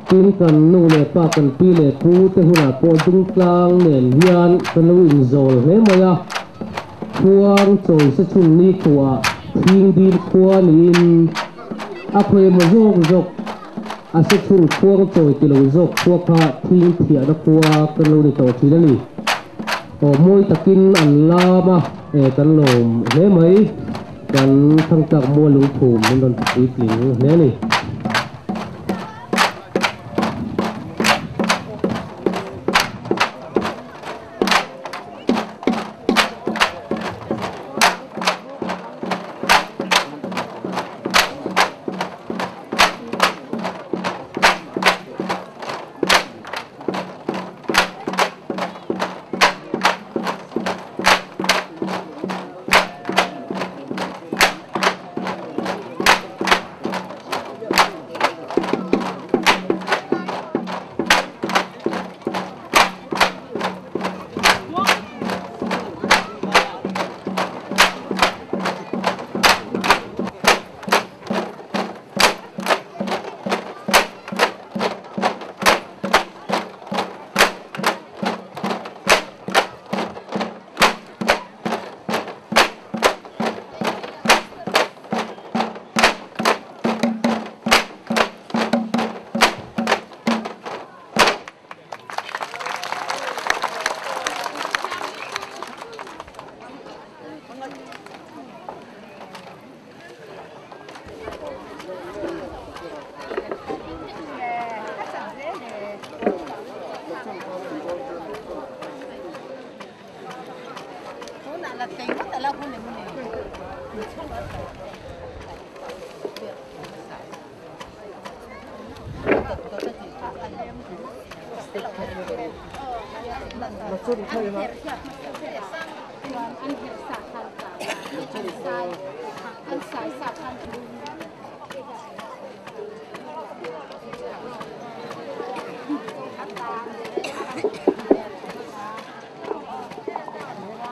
tin kan nu le pa kan pi le pu te huna po dung tlang nen hian kan lo in zol he ma ya khuang choi sa chung ni khuwa thing din khuwa nin a khoi ma jok ase thun khuang choi ti lo zok khuwa kha thing thia na khuwa kan lo ni to thi na ni o moi takin an lama kan lom he mai kan thang tak mo lung thum min don ti tling ne ni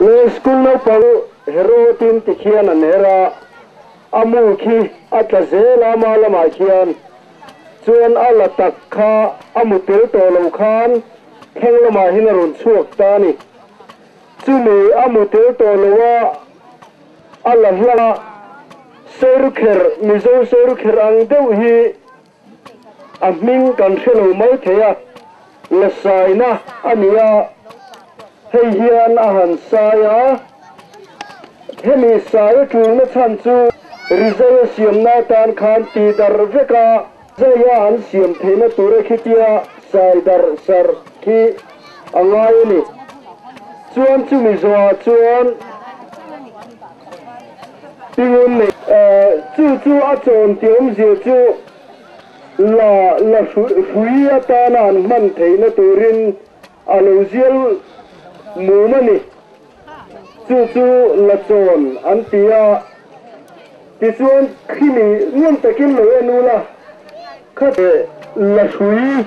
le school no pang hero tin ti khian an hera amu khi atla zela malama khian chuan ala tak kha amutil to lo khan khenglama hinarun chuak ta ni chumi amutil to lowa ala hla serukher mizo serukher ang deuh hi aming kan khelo mai theya la saina ania hei hian a han saya hemi saya tung na chan chu rizaya siam na tan khan ti dar veka zaya an siam theina ture khitia sai dar sar khi angai ni chuan chu mi zo chuan tingun ni chu a chon tiom zi chu la fuia ta nan man theina turin alozial mumani chu la chon antia ti chuan khini ngon takin lo enula khate la fui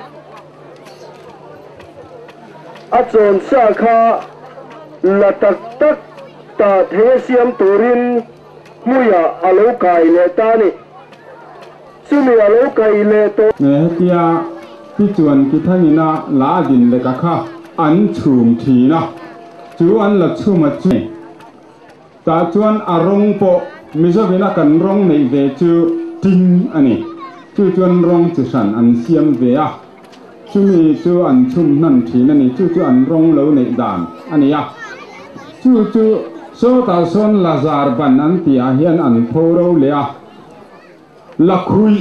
a chon sa kha la tak tak ta the siam turin muya alo kai le ta ni chumi alo kai le to ne tia ti chuan ki thangina la din le ka kha an chum thi na chu an la chuma chi ta chuan arong po mizovina kan rong nei ve chu ting ani chu chuan rong chu san an siam ve a chumi chu an chum nan thi na ni chu an rong lo nei dan ani a chu so ta son lazar ban an tia hian an phoro le a la khui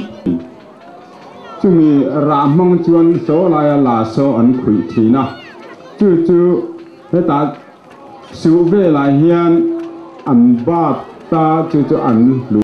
chumi ra mong chuan so la so an khui thina chu heta su ve la hian an ba ta chu an lu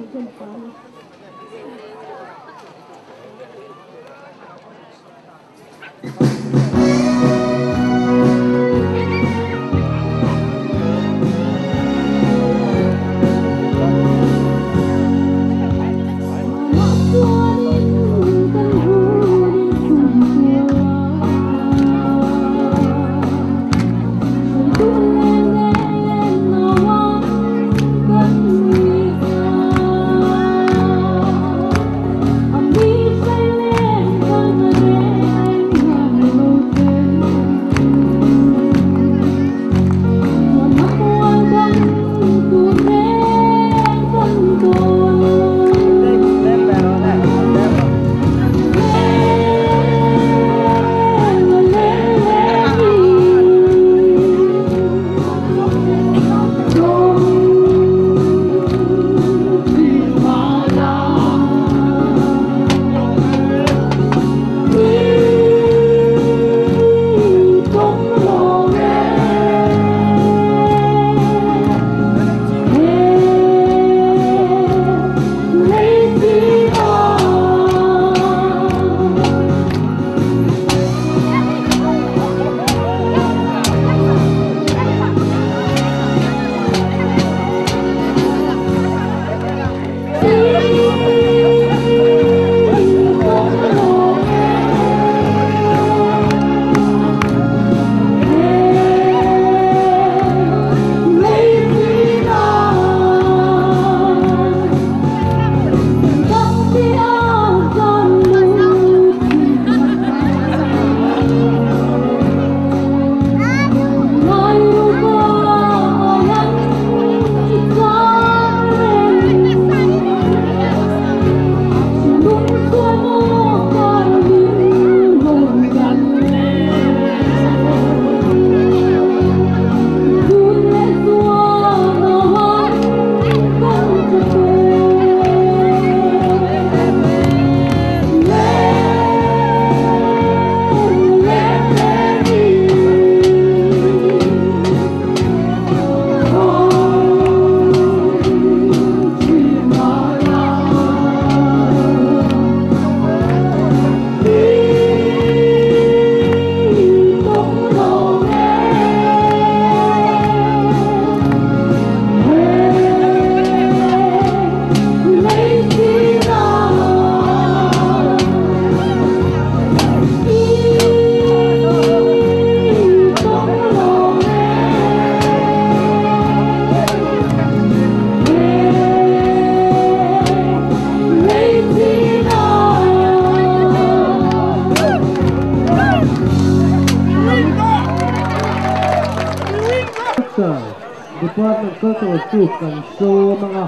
Culture Department Cultural Group kan so mga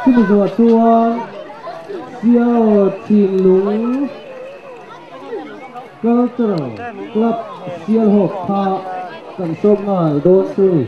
sumusuatuan Siao Chin Lung Cultural Club Sial Hok Pa kan so ngai do sui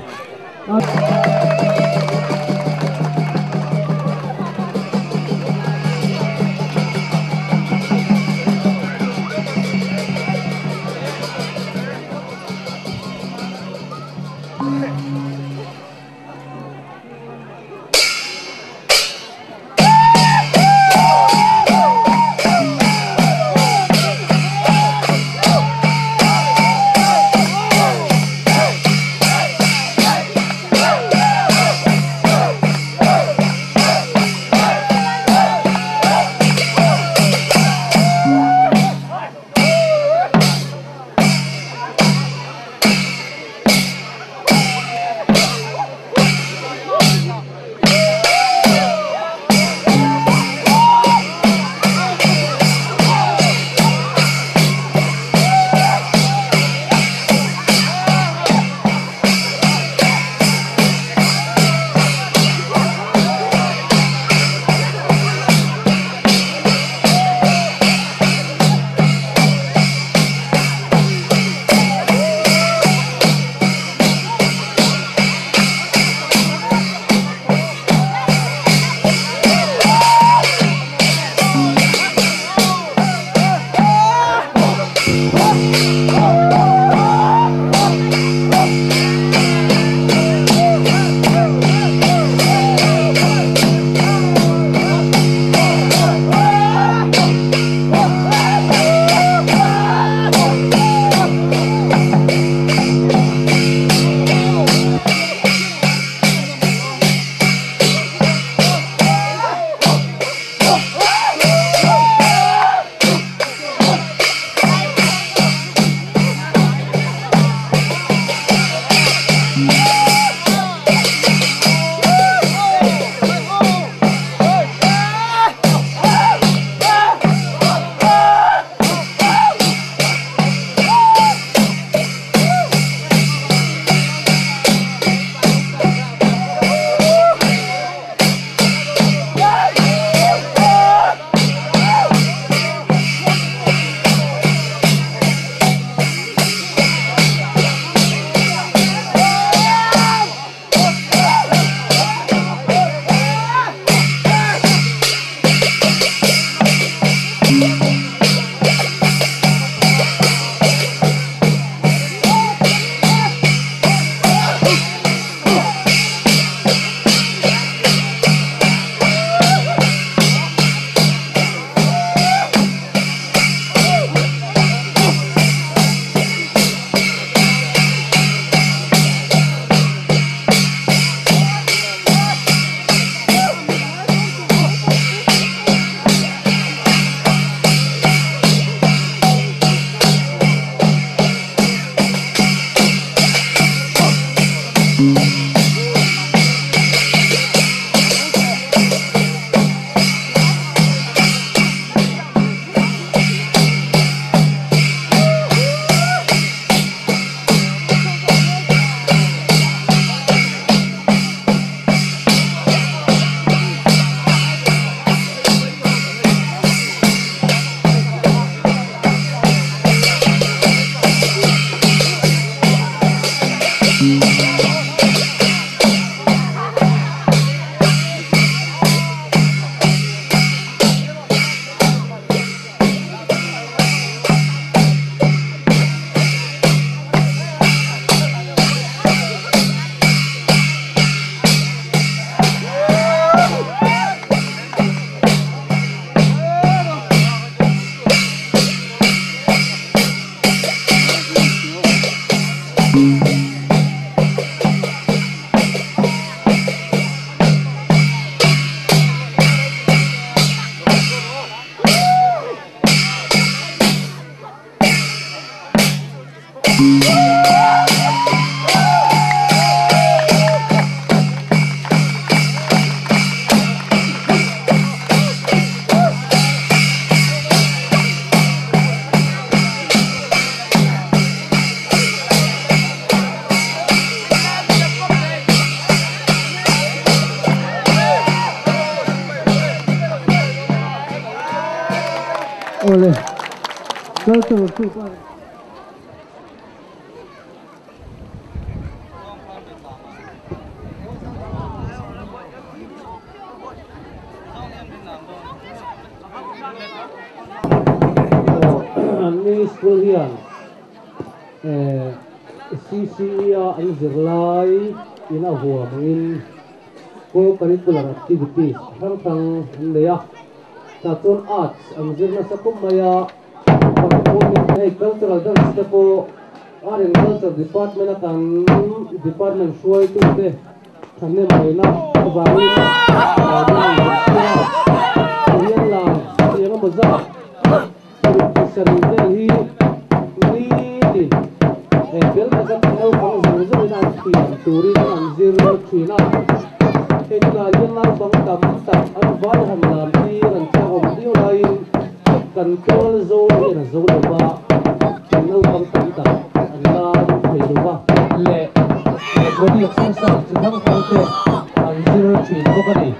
le cultural tu pa ni school hian CCEA an zirlai in a huamangin co-curricular activities thang leya ta chon arts an zirna sakum maya hey cultural dance te po art and culture department kan department shoi tu te thane mai na bani yan la yang maza sarite hi ni bel maza tau pang zung na ti turi an zirna china Kena yang bang tam an val han lam ti an chom dio lai control zone ni zone ba no bang tam an lam thei lu ba le body exercise thang thang te an zero chin ko ka ni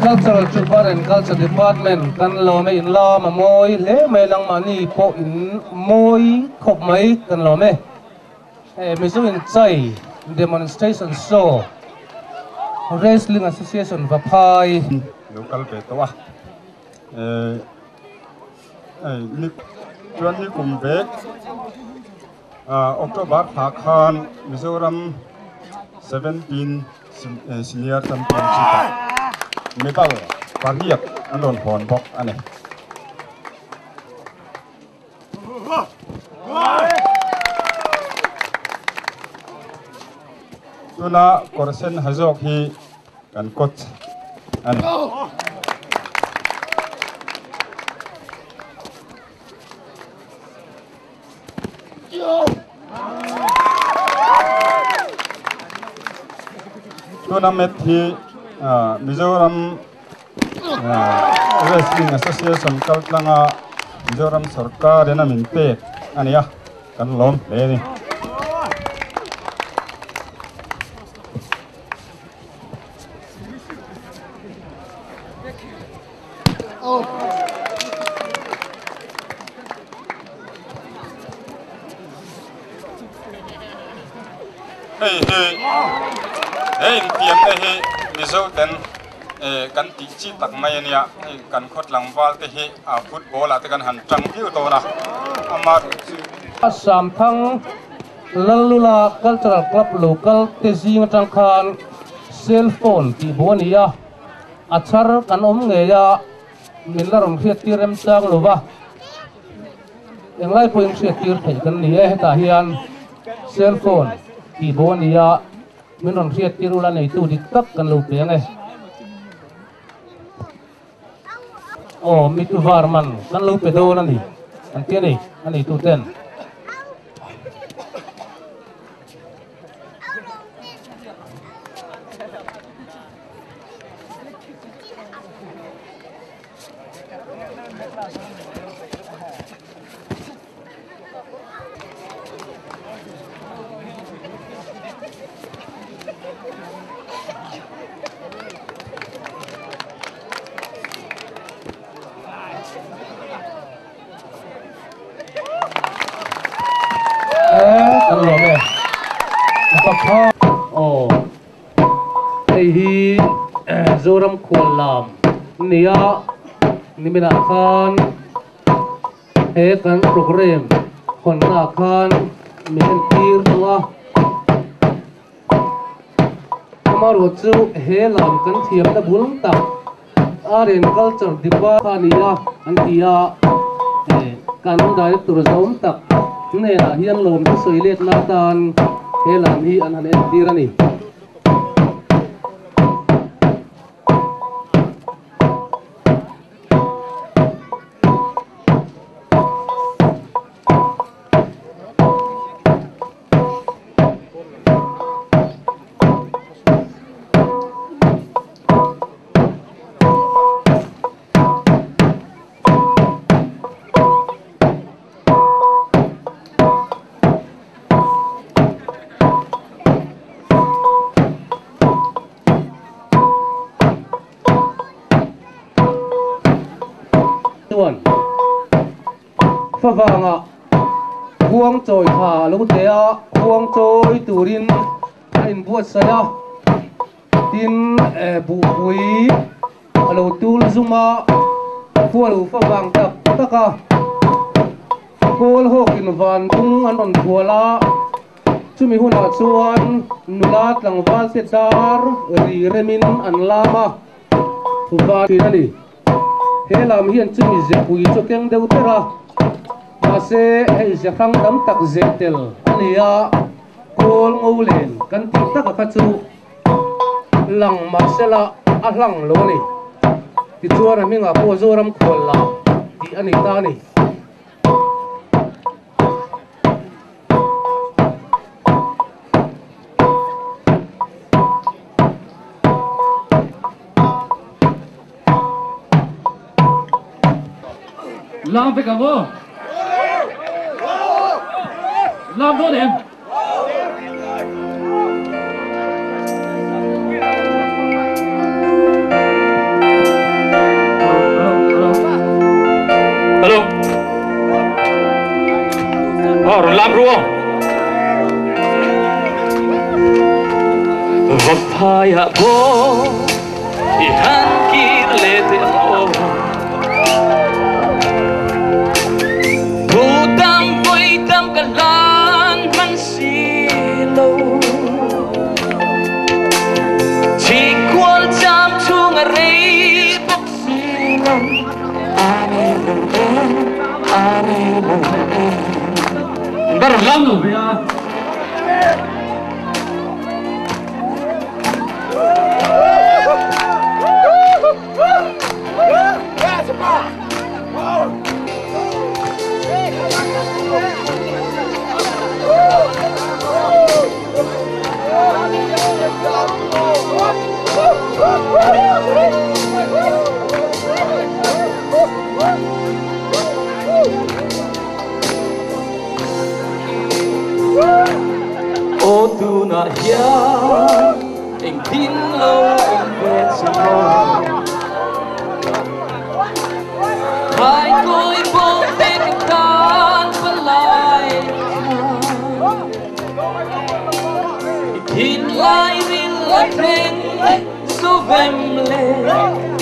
Cultural Tripar and Culture Department kan lo me in lo ma moi le me lang mani po in moi khop mai kan lo me me so in chai demonstration show wrestling association va phai local pe to wa ni chuan ni kum vek October Pakhan Mizoram 17 senior championship me pau pariak andon phon bok ane tuna korsen hazok hi kan coach ane tournament hi Mizoram Wrestling Association kaltlanga Mizoram sarkar ena minpe ania kan lom le ni hey tiam he mizo ten kan ti chi tak mai ania kan khot langwal te hi a football ate kan han tang piu to na amar Assam thang lalula cultural club local te jing tang khan cell phone ti bonia achar kan nge ya min la rom khiat tirem chang lova englai poin khiat tir thei kan ni e ta hian cell phone ti bonia min rom khiat tirula nei tu dik tak kan lo pe nge mitu varman kan lo pe do na ni an ti ni ani tu ten Zoram Kualam Nia Nimina Khan Kan program Khonna Khan Mihen Tir Tua Kamaru Chu Helam Kan Thiam Na Bulung Tak Aren Culture Dipa Khania Antia Kan Director Zom Tak Nena Hian Lom Tu Soilet Natan Helam Hi Anan Tirani Favanga Huang Choi Tha Lu Tea Huang Choi Turin in buat saya tin bu bui alo tul zuma fualu Favang tak taka kol hokin van tung anon kuala chumi huna chuan nulat langwal se dar ri remin an lama va tinani helam hian chumi je pui chokeng deutera ase hei jakhang dam tak zetel ania kol ngolen kan ti tak ka chu lang masela a lang lo ni ti chuan mi nga ko zoram khol la ti ani ta ni Làm với cả vô làm vô điểm alo rồi làm luôn vật phai hạ vô thì hắn kia lệ tiền ô tâm cả lan man xì lâu chỉ quan chăm chung ở đây bốc xì lâu bắt đầu lắm rồi bây giờ ô tu na hiền anh tin lâu anh về sớm hai ngôi vô bên can và lại tin lại vin lại bên số vem lên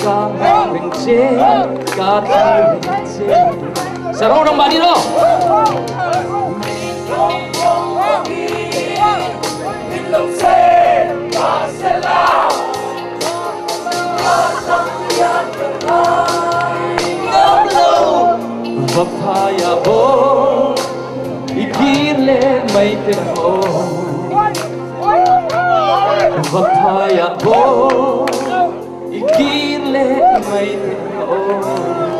cả mình trên cả mình trên sao đâu đi đâu Vapaya bo ikirle may temo Vapaya bo ikirle may temo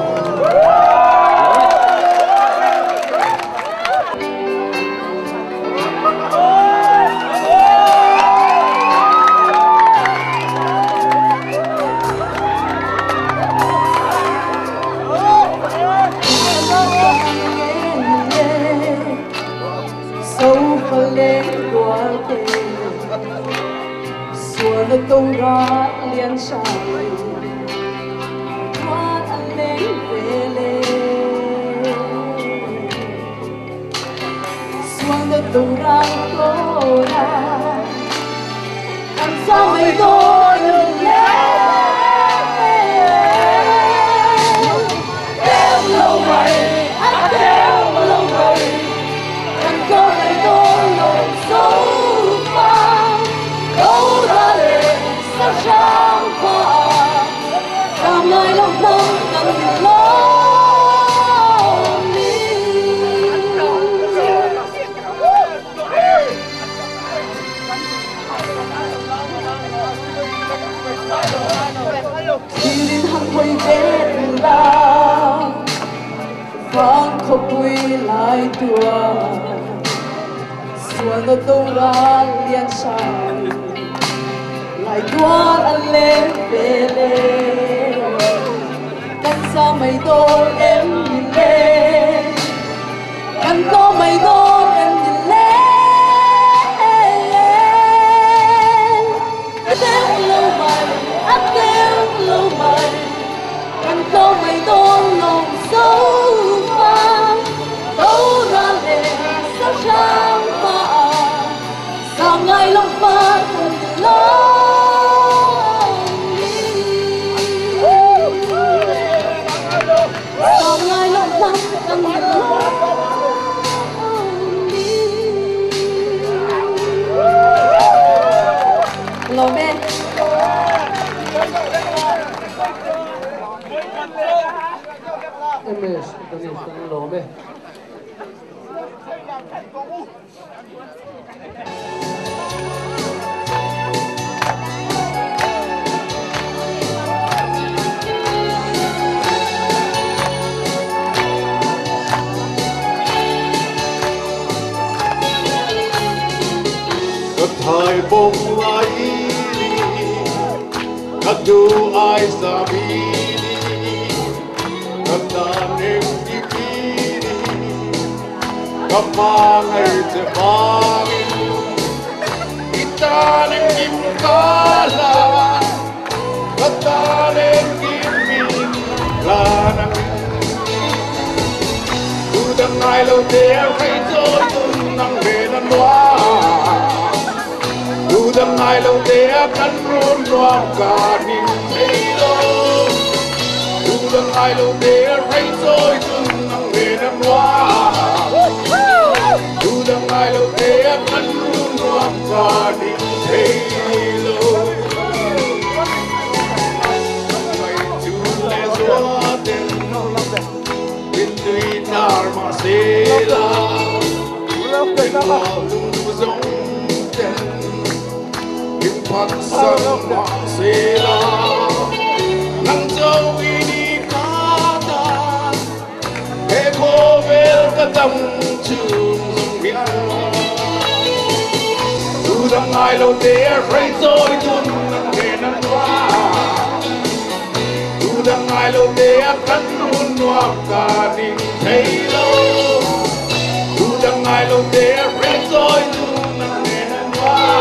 Suara tora lian sai Tuan aleng vele Suara tora tora Kan samai tora Đeo lâu mày đeo lâu mày Kan có ngày tora lâu sâu Sáng qua Cảm ơn lòng mong cần nhìn lo Khi đến hăng quay về là Vang không quay lại tua Xuân ở đâu ra liên sai Lại tuan anh lên về lên Căn xa mây đôi em nhìn lên Căn có mây đôi em nhìn lên Đeo lâu mày, đeo lâu mày Căn có mây đôi lòng sâu vang Đâu ra lên sao trắng mà Sao ngày lòng phát không nhìn lo Lô mê Em mê, lô mê Thời bông ai các du ai sa bi các ta nên đi các mang ai sẽ mang kita nên kim kala các ta nên kim min la nang tu đăng ai lâu thế hay cho tu năng về năng hoa Tu đâm ai lâu thế cắn run loang cả niềm thấy đâu Tu đâm ai lâu thế thấy rồi từng năng về năm hoa Tu đâm ai lâu thế cắn run loang cả niềm thấy đâu Mày chú lẽ gió tên Bên tuy nar mà xê la Bên hoa lưu giống tên Paksan maksila Nang jauh ini kata Eko bel katam chung zungin Udang ai lâu tế rây rồi tuần nang hê nang hoa cắn luôn hoặc cả đình thấy lâu dù chẳng ngại lâu thế rét rồi dù nặng nề hơn quá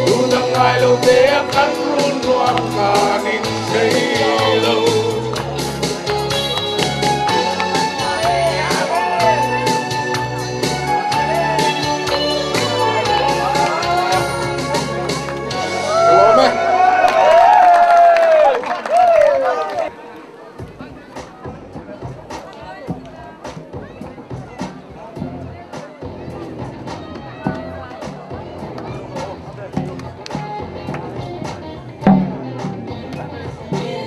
dù chẳng ngại lâu thế cắn luôn hoặc cả đình thấy lâu Yeah.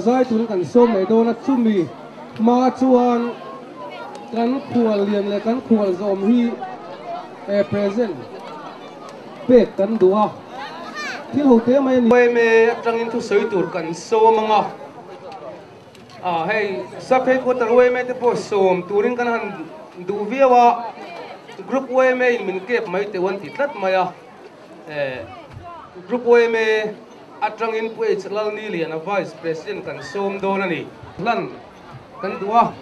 Zai tun kan som mai do na chumi ma chuan kan khual lian le kan khual zom hi present pek kan dua thil ho te mai ni me atangin thu soi tur kan so manga hey sap he ko tar we me te po som turin kan han du viawa group we me min kep mai te wan ti tlat maya group we me Atrangin po lal nili na vice president kan som do na ni lan kan dua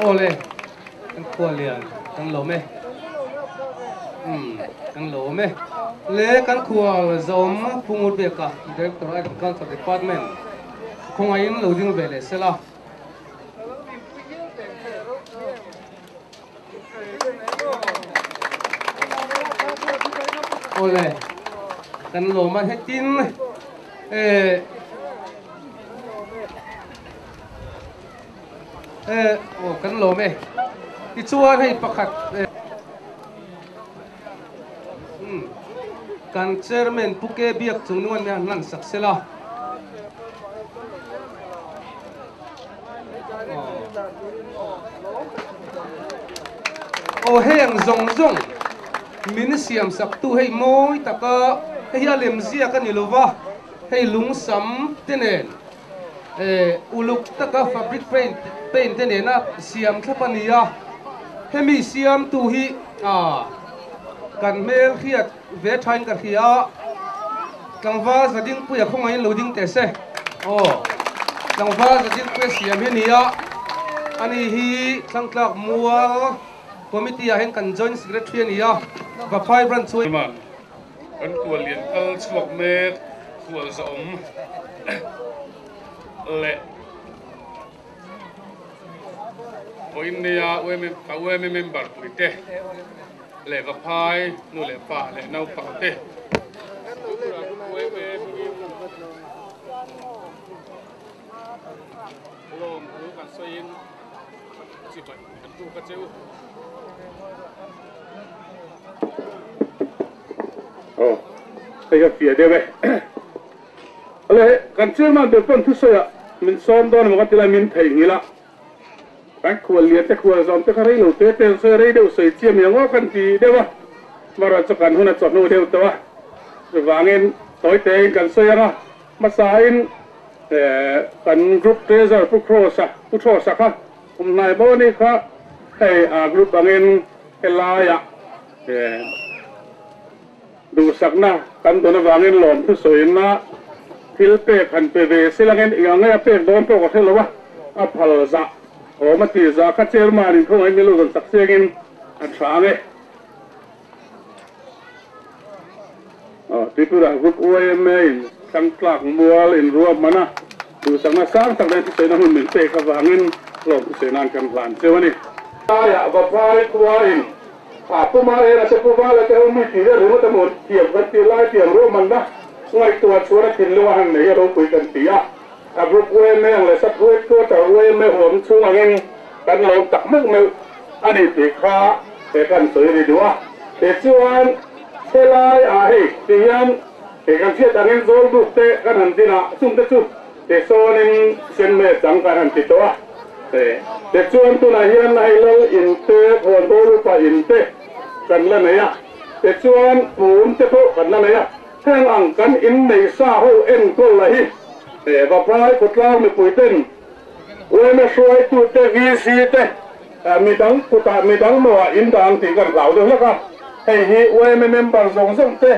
ole kan kualian kan lome kan lo me le kan khual zom pungut beka director agriculture department khongain loading vele sela ole kan lo ma hetin kan lo me ti chuan hei pakhat kan chairman puke biak chungnuan me nan saksela o heng zong zong min siam sak tu hei moi taka hei alem zia kan ilova hei lung sam tenen uluk taka fabric paint tenena siam thlapania hemi siam tu hi kan mel khiat ve thain ka khia kangwa zading puya khongai loading te se kangwa zading puya siam he nia ani hi thlangtlak mual committee a hen kan joint secretary nia va phai bran chui man kan kual lian al chuak me kual zom le poinia we me member puite le va phai nu le pa le nau pa te lom ku kan soin si pai kan tu ka cheu cái phía đây vậy, ale kan chairman de pon thu soya min som don ma katila min thei ngila kan khual liat te khual zom te kharei lo te te so rei deu soi chiam yang kan ti dewa mara chakan huna chot no deu tawa wangen toy te kan soya na masain kan group treasure putro sa kha nai bo ni kha hey group angin helaya du sakna kan dona wangin lom thu soina thil pe khan pe ve silangin inga pe don to ko thelo wa a phal za o ma ti za ka chairman in thong ai milu gan saksegin a thange Tripura group OMA in Sangklak Mual in Ruam mana du sakna sang tak dai se na hun min pe ka wangin lom se nan kan plan chewani ya ba pai kuain pu ma era se pu ba la te mu ti re ru ta mo tiam ga ti la tiam ru man na ngai tua chura tin lo han ne ro pui kan ti ya a group OMA ang le sa pui ko ta OMA hom chung angin kan lom tak mek me ani ti kha te kan soi ri duwa te chuan selai a he tian te kan chia tangin zol bu te kan han tina chung te chu te sonin sen me chang kan han ti to a te chuan tu na hian na hilal in te phon do lu pa in te kan la ne ya te chuan pum te pho kan la ne ya thang ang kan in nei sa ho en ko la hi te va prai ko tlang me pui ten we me soi tu te vc te mi dang ku ta mi dang mo in dang ti kan lau do la ka hey hi we me member zong zong te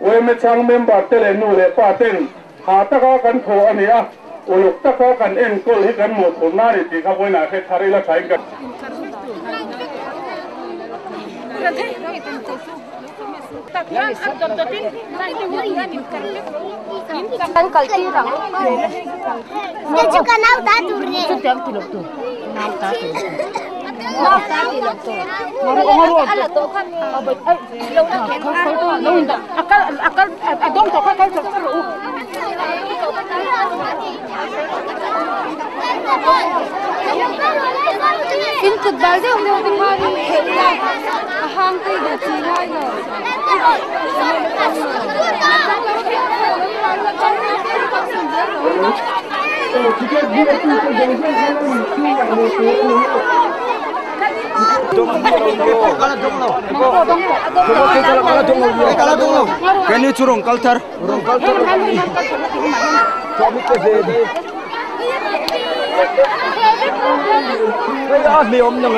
we me chang member te le nu le pa ten ha ta ka kan tho ani a uluk ta ka kan en ko hi kan mo thun na ri ti ka we na ke thari la thai kan kan kalti rang ne chuka nau ta turne chutem tu lok tu nau ta tu nau ta tu lok tu ngoru ala to khan abai ai lo na ken a lo nda akal adong to ka to ru in tu dal de mo tu ma ni khela ham kai da chi lai no Can you curung culture? Cái đó mi ôm nhau